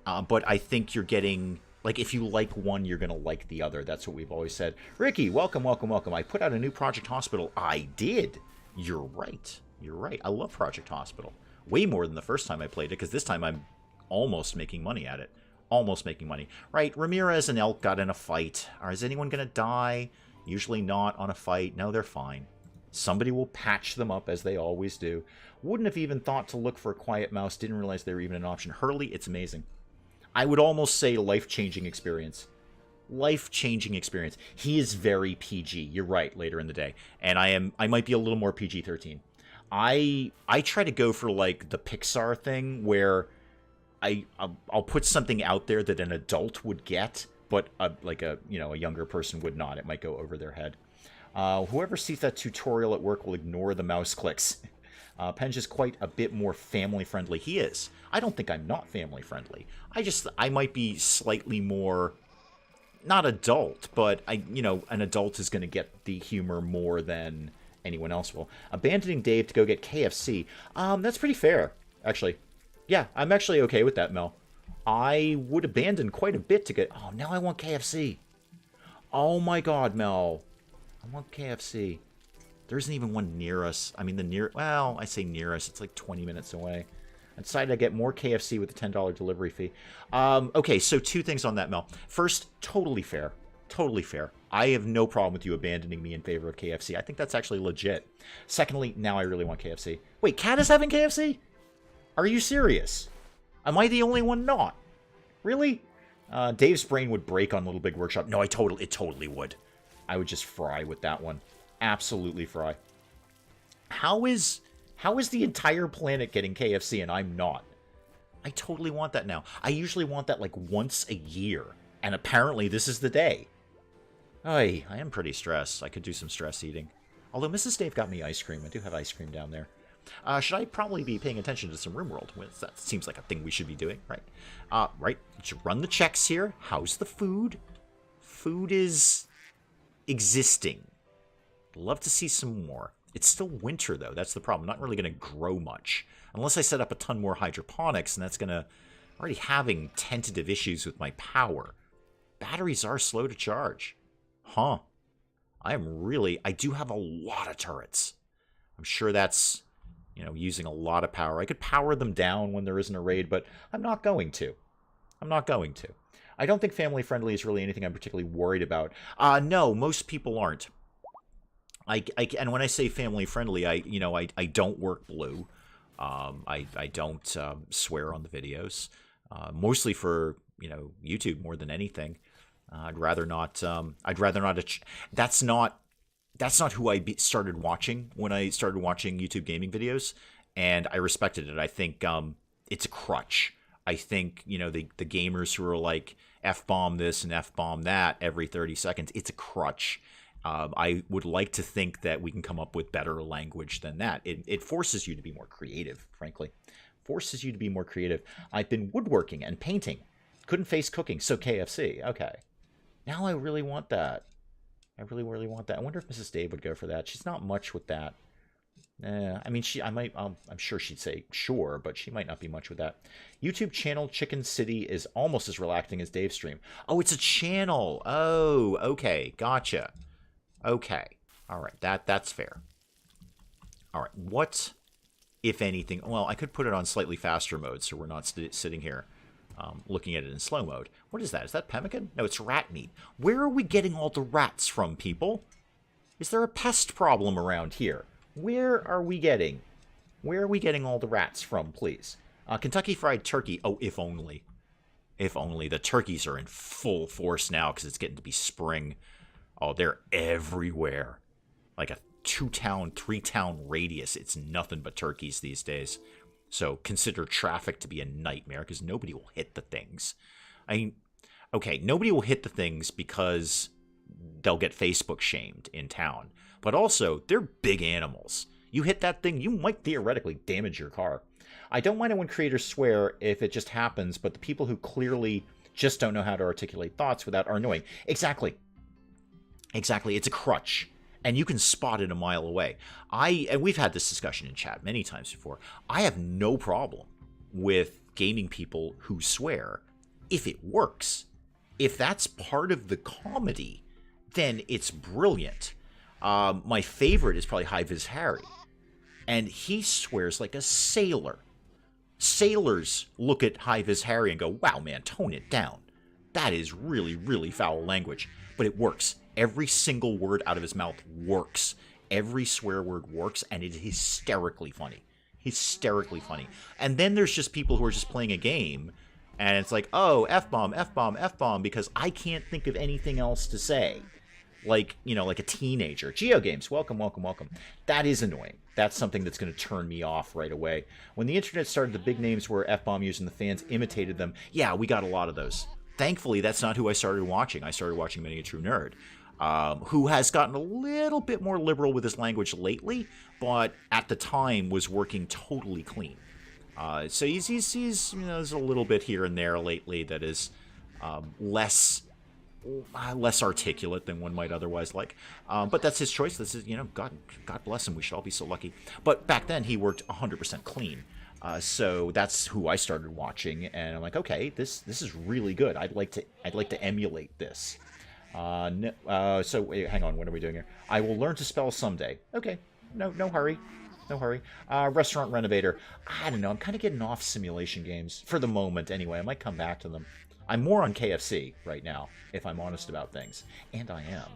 A: But I think you're getting... Like, if you like one, you're going to like the other. That's what we've always said. Ricky, welcome, welcome, welcome. I put out a new Project Hospital. I did. You're right. You're right. I love Project Hospital. Way more than the first time I played it, because this time I'm almost making money at it. Almost making money. Right, Ramirez and Elk got in a fight. Is anyone going to die? Usually not on a fight. No, they're fine. Somebody will patch them up, as they always do. Wouldn't have even thought to look for a Quiet Mouse. Didn't realize they were even an option. Hurley, it's amazing. I would almost say life-changing experience. Life-changing experience. He is very PG. You're right, later in the day. And I might be a little more PG-13. I try to go for, like, the Pixar thing, where... I'll put something out there that an adult would get, but like a younger person would not. It might go over their head. Whoever sees that tutorial at work will ignore the mouse clicks. Penj is quite a bit more family friendly. He is. I don't think I'm not family friendly. I might be slightly more, not adult, but an adult is going to get the humor more than anyone else will. Abandoning Dave to go get KFC. That's pretty fair, actually. Yeah, I'm actually okay with that, Mel. I would abandon quite a bit to get... Oh, now I want KFC. Oh my god, Mel. I want KFC. There isn't even one near us. I mean, well, I say near us. It's like 20 minutes away. I decided to get more KFC with a $10 delivery fee. Okay, so two things on that, Mel. First, totally fair. Totally fair. I have no problem with you abandoning me in favor of KFC. I think that's actually legit. Secondly, now I really want KFC. Wait, Kat is having KFC? Are you serious? Am I the only one not? Really? Dave's brain would break on Little Big Workshop. No, it totally would. I would just fry with that one. Absolutely fry. How is the entire planet getting KFC and I'm not? I totally want that now. I usually want that like once a year. And apparently this is the day. I am pretty stressed. I could do some stress eating. Although Mrs. Dave got me ice cream. I do have ice cream down there. Should I probably be paying attention to some RimWorld? Well, that seems like a thing we should be doing, right? Right. Should run the checks here. How's the food? Food is existing. Love to see some more. It's still winter, though. That's the problem. I'm not really going to grow much. Unless I set up a ton more hydroponics, and that's going to... Already having tentative issues with my power. Batteries are slow to charge. Huh. I do have a lot of turrets. I'm sure that's... using a lot of power. I could power them down when there isn't a raid, but I'm not going to. I'm not going to. I don't think family friendly is really anything I'm particularly worried about. No, most people aren't. And when I say family friendly, I don't work blue. I don't swear on the videos, mostly for YouTube more than anything. I'd rather not. That's not who I started watching when I started watching YouTube gaming videos, and I respected it. I think it's a crutch. I think the gamers who are like F-bomb this and F-bomb that every 30 seconds, it's a crutch. I would like to think that we can come up with better language than that. It forces you to be more creative, frankly. Forces you to be more creative. I've been woodworking and painting. Couldn't face cooking, so KFC. Okay. Now I really want that. I really, really want that. I wonder if Mrs. Dave would go for that. She's not much with that. I mean, I'm sure she'd say sure, but she might not be much with that. YouTube channel Chicken City is almost as relaxing as Dave's stream. Oh, it's a channel. Oh, okay. Gotcha. Okay. All right. That's fair. All right. What, if anything? Well, I could put it on slightly faster mode, so we're not sitting here looking at it in slow mode. What is that? Is that pemmican? No, it's rat meat. Where are we getting all the rats from, people? Is there a pest problem around here? Where are we getting all the rats from, please? Kentucky Fried Turkey. Oh, if only. If only. The turkeys are in full force now because it's getting to be spring. Oh, they're everywhere. Like a 2-town, 3-town radius. It's nothing but turkeys these days. So consider traffic to be a nightmare because nobody will hit the things. I mean, okay, nobody will hit the things because they'll get Facebook shamed in town. But also, they're big animals. You hit that thing, you might theoretically damage your car. I don't mind it when creators swear if it just happens, but the people who clearly just don't know how to articulate thoughts without are annoying. Exactly. Exactly. It's a crutch. And you can spot it a mile away. And we've had this discussion in chat many times before. I have no problem with gaming people who swear if it works. If that's part of the comedy, then it's brilliant. My favorite is probably High Viz Harry. And he swears like a sailor. Sailors look at High Viz Harry and go, wow, man, tone it down. That is really, really foul language. But it works. Every single word out of his mouth works. Every swear word works, and it is hysterically funny. Hysterically funny. And then there's just people who are just playing a game, and it's like, oh, F-bomb, F-bomb, F-bomb, because I can't think of anything else to say. Like, like a teenager. GeoGames, welcome, welcome, welcome. That is annoying. That's something that's going to turn me off right away. When the internet started, the big names were F-bomb used and the fans imitated them. Yeah, we got a lot of those. Thankfully, that's not who I started watching. I started watching Many a True Nerd. Who has gotten a little bit more liberal with his language lately, but at the time was working totally clean. So he's there's a little bit here and there lately that is less articulate than one might otherwise like. But that's his choice. This is, God bless him. We should all be so lucky. But back then he worked 100% clean. So that's who I started watching, and I'm like, okay, this is really good. I'd like to emulate this. So wait, hang on, what are we doing here? I will learn to spell someday. Okay, no hurry. No hurry. Restaurant Renovator. I don't know, I'm kind of getting off simulation games, for the moment anyway. I might come back to them. I'm more on KFC right now, if I'm honest about things. And I am.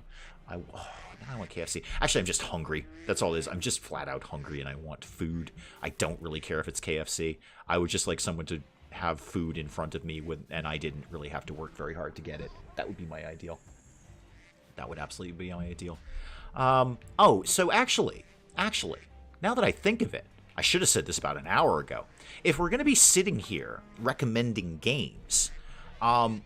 A: Now I want KFC. Actually, I'm just hungry. That's all it is. I'm just flat out hungry and I want food. I don't really care if it's KFC. I would just like someone to have food in front of me and I didn't really have to work very hard to get it. That would be my ideal. That would absolutely be my ideal. So actually, now that I think of it, I should have said this about an hour ago. If we're going to be sitting here recommending games, I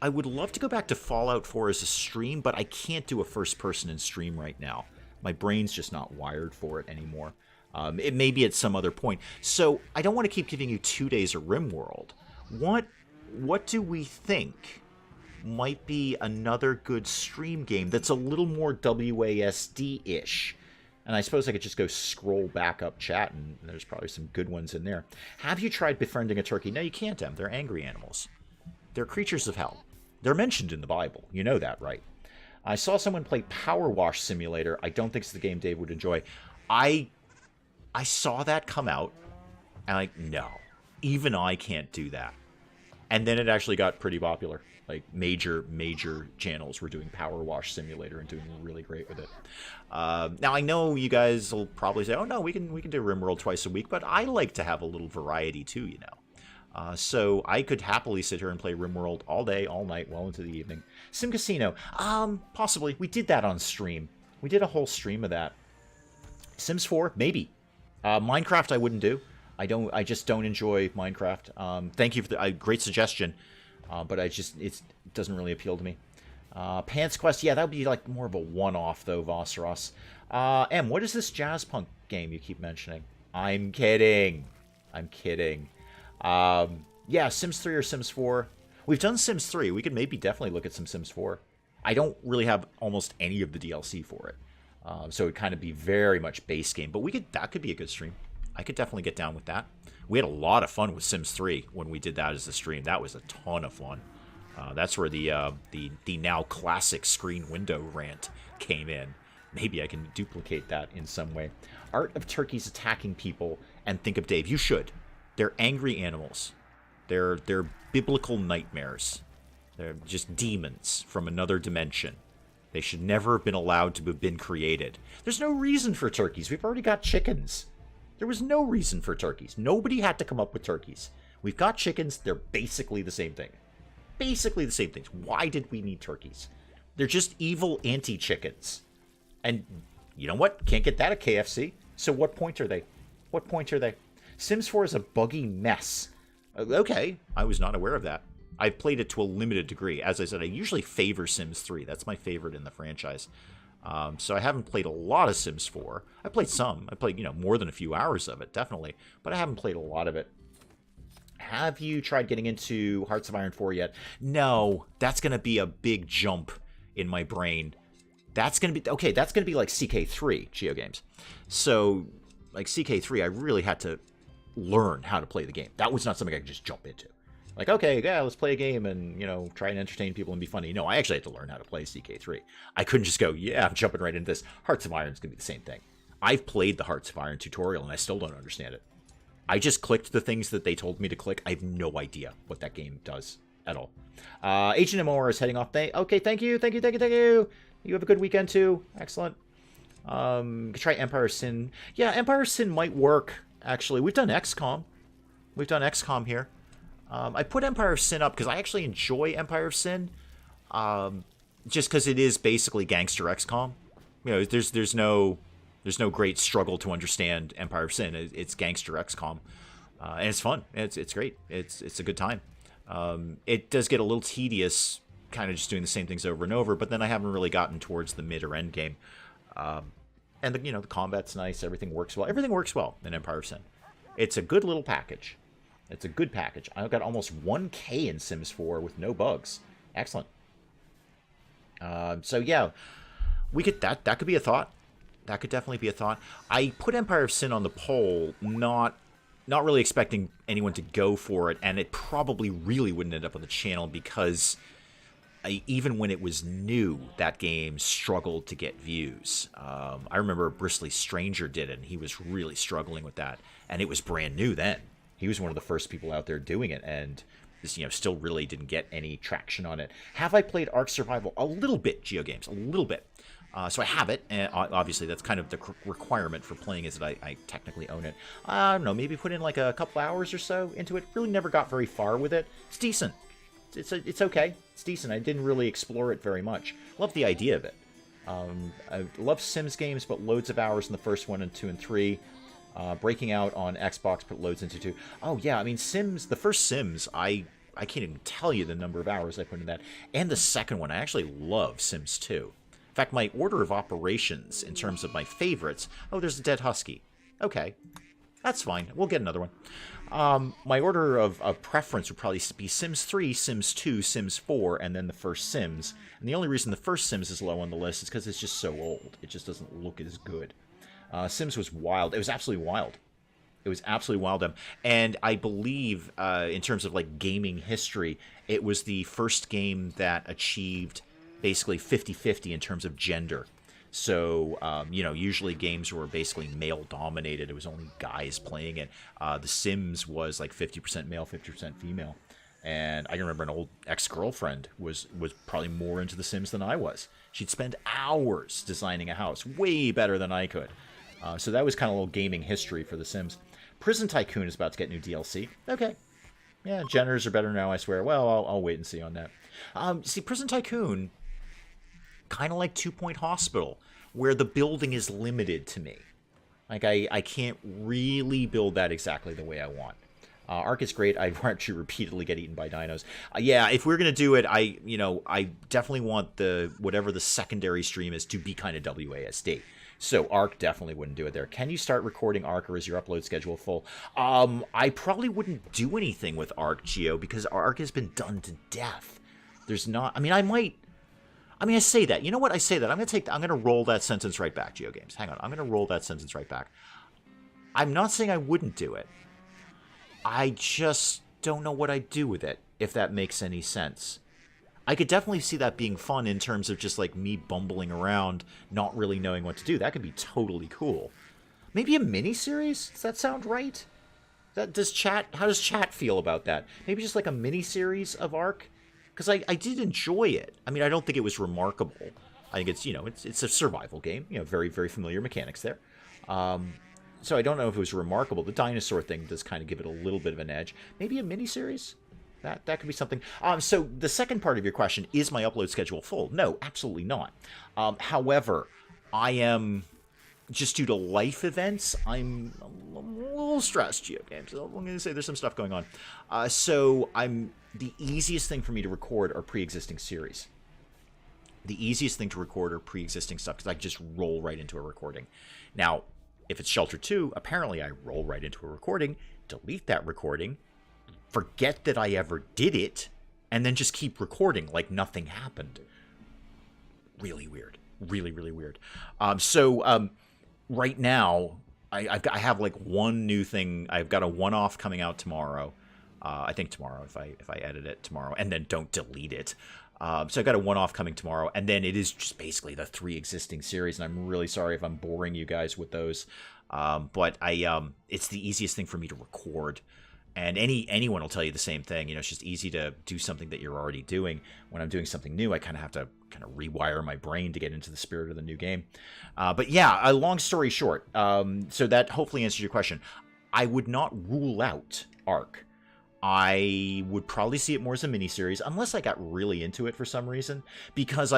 A: would love to go back to Fallout 4 as a stream, but I can't do a first person in stream right now. My brain's just not wired for it anymore. It may be at some other point. So I don't want to keep giving you 2 days of RimWorld. What do we think might be another good stream game that's a little more WASD-ish? And I suppose I could just go scroll back up chat, and there's probably some good ones in there. Have you tried befriending a turkey? No, you can't, Em. They're angry animals. They're creatures of hell. They're mentioned in the Bible. You know that, right? I saw someone play Power Wash Simulator. I don't think it's the game Dave would enjoy. I I saw that come out, and like, no, even I can't do that. And then it actually got pretty popular. Like major channels were doing Power Wash Simulator and doing really great with it. Now I know you guys will probably say, "Oh no, we can do RimWorld twice a week," but I like to have a little variety too, you know. So I could happily sit here and play RimWorld all day, all night, well into the evening. Sim Casino, possibly. We did that on stream. We did a whole stream of that. Sims 4, maybe. Minecraft, I wouldn't do. I just don't enjoy Minecraft. Thank you for the great suggestion. But it doesn't really appeal to me. Pants Quest, yeah, that would be like more of a one-off though, Vosseros. M, what is this jazz punk game you keep mentioning? I'm kidding. I'm kidding. Yeah, Sims 3 or Sims 4. We've done Sims 3. We could maybe definitely look at some Sims 4. I don't really have almost any of the DLC for it. So it'd kind of be very much base game. But that could be a good stream. I could definitely get down with that. We had a lot of fun with Sims 3 when we did that as a stream. That was a ton of fun. That's where the now classic screen window rant came in. Maybe I can duplicate that in some way. Art of Turkeys attacking people, and think of Dave. You should. They're angry animals. They're biblical nightmares. They're just demons from another dimension. They should never have been allowed to have been created. There's no reason for turkeys. We've already got chickens. There was no reason for turkeys. Nobody had to come up with turkeys. We've got chickens. They're basically the same thing. Basically the same things. Why did we need turkeys? They're just evil anti-chickens. And you know what? Can't get that at KFC. So what point are they? What point are they? Sims 4 is a buggy mess. Okay, I was not aware of that. I've played it to a limited degree. As I said, I usually favor Sims 3. That's my favorite in the franchise. So I haven't played a lot of Sims 4. I played some. I played, more than a few hours of it, definitely. But I haven't played a lot of it. Have you tried getting into Hearts of Iron 4 yet? No. That's going to be a big jump in my brain. That's going to be... Okay, that's going to be like CK3, GeoGames. So, like CK3, I really had to learn how to play the game. That was not something I could just jump into. Like, okay, yeah, let's play a game and, try and entertain people and be funny. No, I actually had to learn how to play CK3. I couldn't just go, yeah, I'm jumping right into this. Hearts of Iron's going to be the same thing. I've played the Hearts of Iron tutorial and I still don't understand it. I just clicked the things that they told me to click. I have no idea what that game does at all. Agent MOR is heading off. Okay, thank you. You have a good weekend too. Excellent. Try Empire Sin. Yeah, Empire Sin might work, actually. We've done XCOM. We've done XCOM here. I put Empire of Sin up because I actually enjoy Empire of Sin, just because it is basically gangster XCOM. There's no great struggle to understand Empire of Sin. It's gangster XCOM, and it's fun. It's great. It's a good time. It does get a little tedious, kind of just doing the same things over and over. But then I haven't really gotten towards the mid or end game, and the combat's nice. Everything works well. Everything works well in Empire of Sin. It's a good little package. It's a good package. I got almost 1K in Sims 4 with no bugs. Excellent. So yeah, we could that could be a thought. That could definitely be a thought. I put Empire of Sin on the poll, not really expecting anyone to go for it, and it probably really wouldn't end up on the channel because even when it was new, that game struggled to get views. I remember Bristly Stranger did it, and he was really struggling with that, and it was brand new then. He was one of the first people out there doing it, and still really didn't get any traction on it. Have I played Ark Survival? A little bit, GeoGames, a little bit. So I have it, and obviously that's kind of the requirement for playing is that I technically own it. I don't know, maybe put in like a couple hours or so into it. Really never got very far with it. It's decent. It's okay. It's decent. I didn't really explore it very much. Love the idea of it. I love Sims games, but loads of hours in the first one and 2 and 3. Breaking out on Xbox, but loads into 2. Oh yeah, I mean Sims, the first Sims, I can't even tell you the number of hours I put in that. And the second one, I actually love Sims 2. In fact, my order of operations in terms of my favorites, oh, there's a dead husky. Okay, that's fine. We'll get another one. My order of preference would probably be Sims 3, Sims 2, Sims 4, and then the first Sims. And the only reason the first Sims is low on the list is because it's just so old. It just doesn't look as good. Sims was wild. It was absolutely wild. It was absolutely wild. And I believe, in terms of like gaming history, it was the first game that achieved basically 50-50 in terms of gender. So, you know, usually games were basically male dominated. It was only guys playing it. The Sims was like 50% male, 50% female. And I can remember an old ex-girlfriend was probably more into The Sims than I was. She'd spend hours designing a house, way better than I could. So that was kind of a little gaming history for The Sims. Prison Tycoon is about to get new DLC. Okay. Yeah, genders are better now, I swear. Well, I'll wait and see on that. See, Prison Tycoon, kind of like 2 Point Hospital, where the building is limited to me. Like, I can't really build that exactly the way I want. Ark is great. I watch you repeatedly get eaten by dinos. Yeah, if we're gonna do it, I definitely want whatever the secondary stream is to be kind of WASD. So Ark definitely wouldn't do it there. Can you start recording Ark, or is your upload schedule full? I probably wouldn't do anything with Ark, Geo, because Ark has been done to death. There's not. I mean, I say that. You know what? I say that. I'm gonna roll that sentence right back, GeoGames. Hang on. I'm gonna roll that sentence right back. I'm not saying I wouldn't do it. I just don't know what I'd do with it, if that makes any sense. I could definitely see that being fun in terms of just like me bumbling around, not really knowing what to do. That could be totally cool. Maybe a mini-series? Does that sound right? How does chat feel about that? Maybe just like a mini-series of Ark? Because I did enjoy it. I mean, I don't think it was remarkable. I think it's, you know, it's a survival game. You know, very, very familiar mechanics there. So I don't know if it was remarkable. The dinosaur thing does kind of give it a little bit of an edge. Maybe a mini-series? That could be something. So the second part of your question, is my upload schedule full? No, absolutely not. However, I am, just due to life events, I'm a little stressed, GeoGames. So I'm going to say there's some stuff going on. So the easiest thing for me to record are pre-existing series. The easiest thing to record are pre-existing stuff, because I just roll right into a recording. Now, if it's Shelter 2, apparently I roll right into a recording, delete that recording, forget that I ever did it, and then just keep recording like nothing happened. Really weird. Really, really weird. Right now, I have like one new thing. I've got a one-off coming out tomorrow. I think tomorrow, if I edit it tomorrow, and then don't delete it. So I got a one-off coming tomorrow, and then it is just basically the 3 existing series, and I'm really sorry if I'm boring you guys with those. But it's the easiest thing for me to record. And anyone will tell you the same thing. You know, it's just easy to do something that you're already doing. When I'm doing something new, I kind of have to rewire my brain to get into the spirit of the new game. But yeah, a long story short, so that hopefully answers your question. I would not rule out Ark. I would probably see it more as a miniseries, unless I got really into it for some reason, because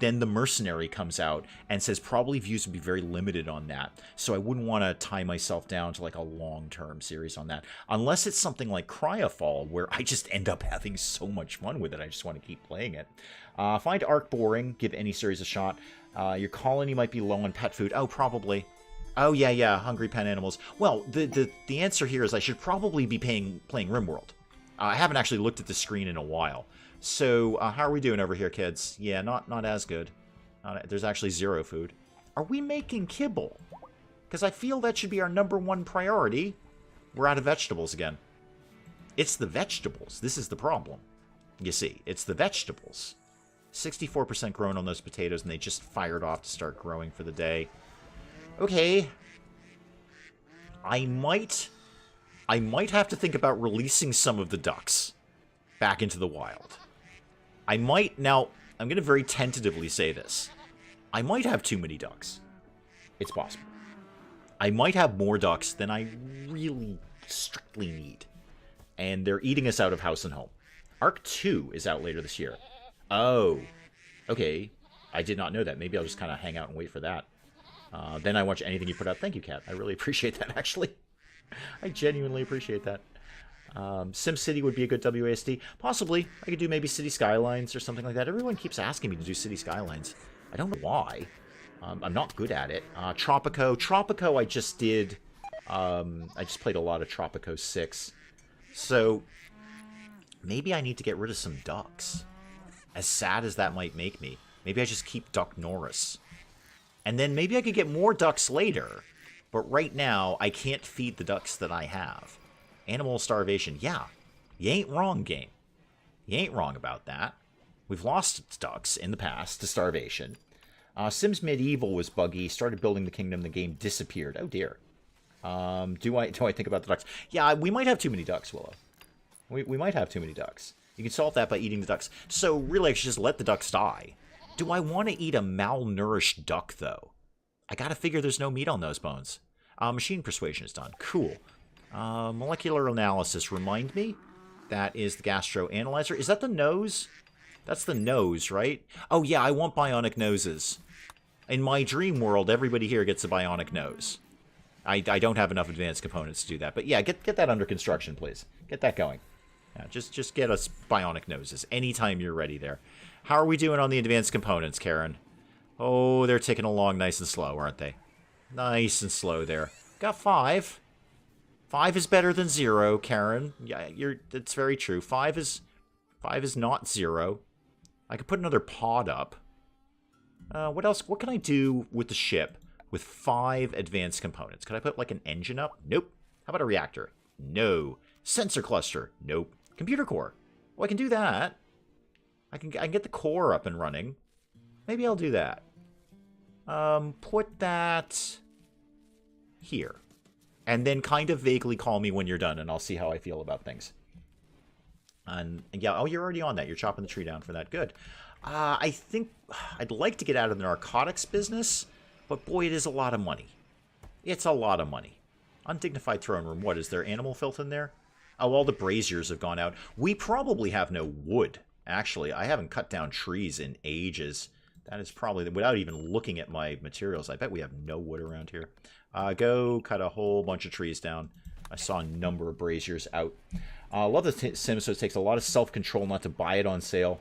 A: then the Mercenary comes out and says probably views would be very limited on that. So I wouldn't want to tie myself down to like a long-term series on that, unless it's something like Cryofall, where I just end up having so much fun with it. I just want to keep playing it. Find Ark boring. Give any series a shot. Your colony might be low on pet food. Oh, probably. Oh, yeah, hungry pet animals. Well, the answer here is I should probably be playing RimWorld. I haven't actually looked at the screen in a while. So, how are we doing over here, kids? Yeah, not as good. There's actually 0 food. Are we making kibble? Because I feel that should be our #1 priority. We're out of vegetables again. It's the vegetables. This is the problem. You see, it's the vegetables. 64% grown on those potatoes, and they just fired off to start growing for the day. Okay. I might have to think about releasing some of the ducks back into the wild. I might, now, I'm going to very tentatively say this. I might have too many ducks. It's possible. I might have more ducks than I really strictly need. And they're eating us out of house and home. Ark 2 is out later this year. Oh. Okay. I did not know that. Maybe I'll just kind of hang out and wait for that. Then I watch anything you put out. Thank you, Kat. I really appreciate that, actually. I genuinely appreciate that. SimCity would be a good WASD. Possibly. I could do maybe City Skylines or something like that. Everyone keeps asking me to do City Skylines. I don't know why. I'm not good at it. Tropico. Tropico I just did. I just played a lot of Tropico 6. So, maybe I need to get rid of some ducks. As sad as that might make me. Maybe I just keep Duck Norris. And then maybe I could get more ducks later. But right now, I can't feed the ducks that I have. Animal starvation. Yeah. You ain't wrong, game. You ain't wrong about that. We've lost ducks in the past to starvation. Sims Medieval was buggy. Started building the kingdom. The game disappeared. Oh, dear. Do I think about the ducks? Yeah, we might have too many ducks, Willow. We might have too many ducks. You can solve that by eating the ducks. So, really, I should just let the ducks die. Do I want to eat a malnourished duck, though? I gotta figure there's no meat on those bones. Machine persuasion is done. Cool. Molecular analysis, remind me? That is the gastroanalyzer. Is that the nose? That's the nose, right? Oh, yeah, I want bionic noses. In my dream world, everybody here gets a bionic nose. I don't have enough advanced components to do that. But yeah, get that under construction, please. Get that going. Yeah, just get us bionic noses anytime you're ready there. How are we doing on the advanced components, Karen? Oh, they're ticking along nice and slow, aren't they? Nice and slow there. Got 5. 5 is better than 0, Karen. Yeah, that's very true. 5 is not 0. I could put another pod up. What else? What can I do with the ship with 5 advanced components? Could I put like an engine up? Nope. How about a reactor? No. Sensor cluster? Nope. Computer core? Well, I can do that. I can get the core up and running. Maybe I'll do that. Put that here. And then kind of vaguely call me when you're done, and I'll see how I feel about things. And yeah, oh, you're already on that. You're chopping the tree down for that. Good. I think I'd like to get out of the narcotics business, but boy, it is a lot of money. It's a lot of money. Undignified throne room. What, is there animal filth in there? Oh, all the braziers have gone out. We probably have no wood. Actually, I haven't cut down trees in ages. That is probably, without even looking at my materials, I bet we have no wood around here. Go cut a whole bunch of trees down. I saw a number of braziers out. I love the Sims, so it takes a lot of self-control not to buy it on sale.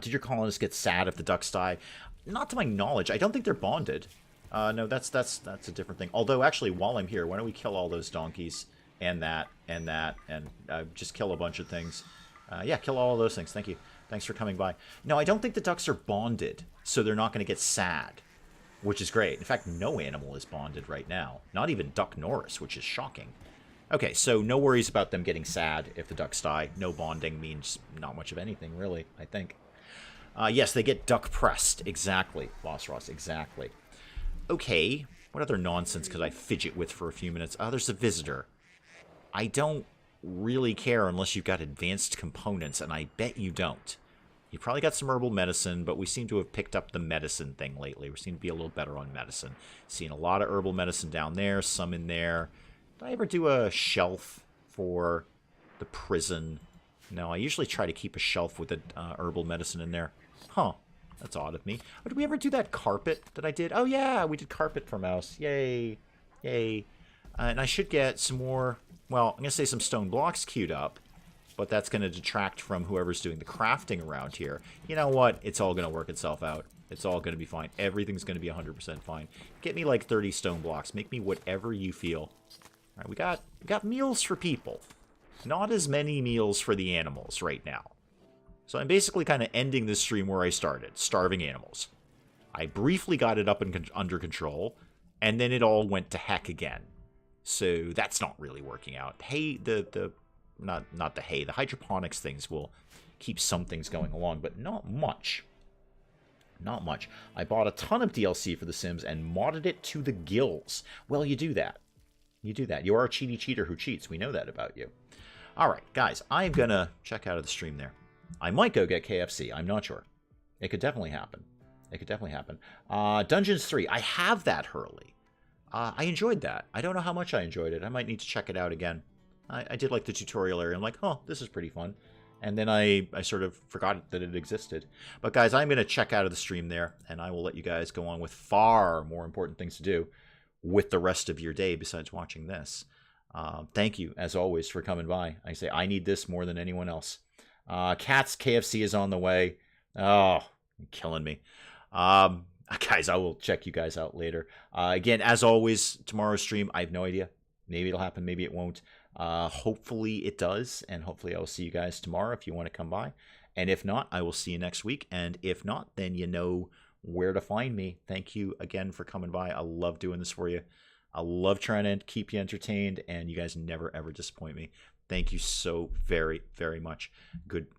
A: Did your colonists get sad if the ducks die? Not to my knowledge. I don't think they're bonded. No, that's a different thing. Although, actually, while I'm here, why don't we kill all those donkeys and that, and just kill a bunch of things. Yeah, kill all of those things. Thank you. Thanks for coming by. No, I don't think the ducks are bonded, so they're not going to get sad, which is great. In fact, no animal is bonded right now. Not even Duck Norris, which is shocking. Okay, so no worries about them getting sad if the ducks die. No bonding means not much of anything, really, I think. Yes, they get duck pressed. Exactly, Boss Ross, exactly. Okay, what other nonsense could I fidget with for a few minutes? There's a visitor. I don't really care unless you've got advanced components, and I bet you don't. You probably got some herbal medicine, but we seem to have picked up the medicine thing lately. We seem to be a little better on medicine. Seeing a lot of herbal medicine down there, some in there. Did I ever do a shelf for the prison? No, I usually try to keep a shelf with the herbal medicine in there. Huh. That's odd of me. Oh, did we ever do that carpet that I did? Oh, yeah, we did carpet for Mouse. Yay. Yay. And I should get some more, well, I'm going to say some stone blocks queued up, but that's going to detract from whoever's doing the crafting around here. You know what? It's all going to work itself out. It's all going to be fine. Everything's going to be 100% fine. Get me like 30 stone blocks. Make me whatever you feel. All right, we got meals for people. Not as many meals for the animals right now. So I'm basically kind of ending this stream where I started, starving animals. I briefly got it up and under control, and then it all went to heck again. So that's not really working out. Hay, not the hay, the hydroponics things will keep some things going along, but not much. Not much. I bought a ton of DLC for The Sims and modded it to the gills. Well, you do that. You do that. You are a cheaty cheater who cheats. We know that about you. All right, guys, I'm going to check out of the stream there. I might go get KFC. I'm not sure. It could definitely happen. It could definitely happen. Dungeons 3. I have that, Hurley. I enjoyed that. I don't know how much I enjoyed it. I might need to check it out again. I did like the tutorial area. I'm like, oh, this is pretty fun. And then I sort of forgot that it existed. But guys, I'm going to check out of the stream there, and I will let you guys go on with far more important things to do with the rest of your day besides watching this. Thank you, as always, for coming by. I say I need this more than anyone else. Cat's KFC is on the way. Oh, you're killing me. Guys, I will check you guys out later. Again, as always, tomorrow's stream, I have no idea. Maybe it'll happen, maybe it won't. Hopefully it does, and hopefully I will see you guys tomorrow if you want to come by. And if not, I will see you next week. And if not, then you know where to find me. Thank you again for coming by. I love doing this for you. I love trying to keep you entertained, and you guys never, ever disappoint me. Thank you so very, very much. Good.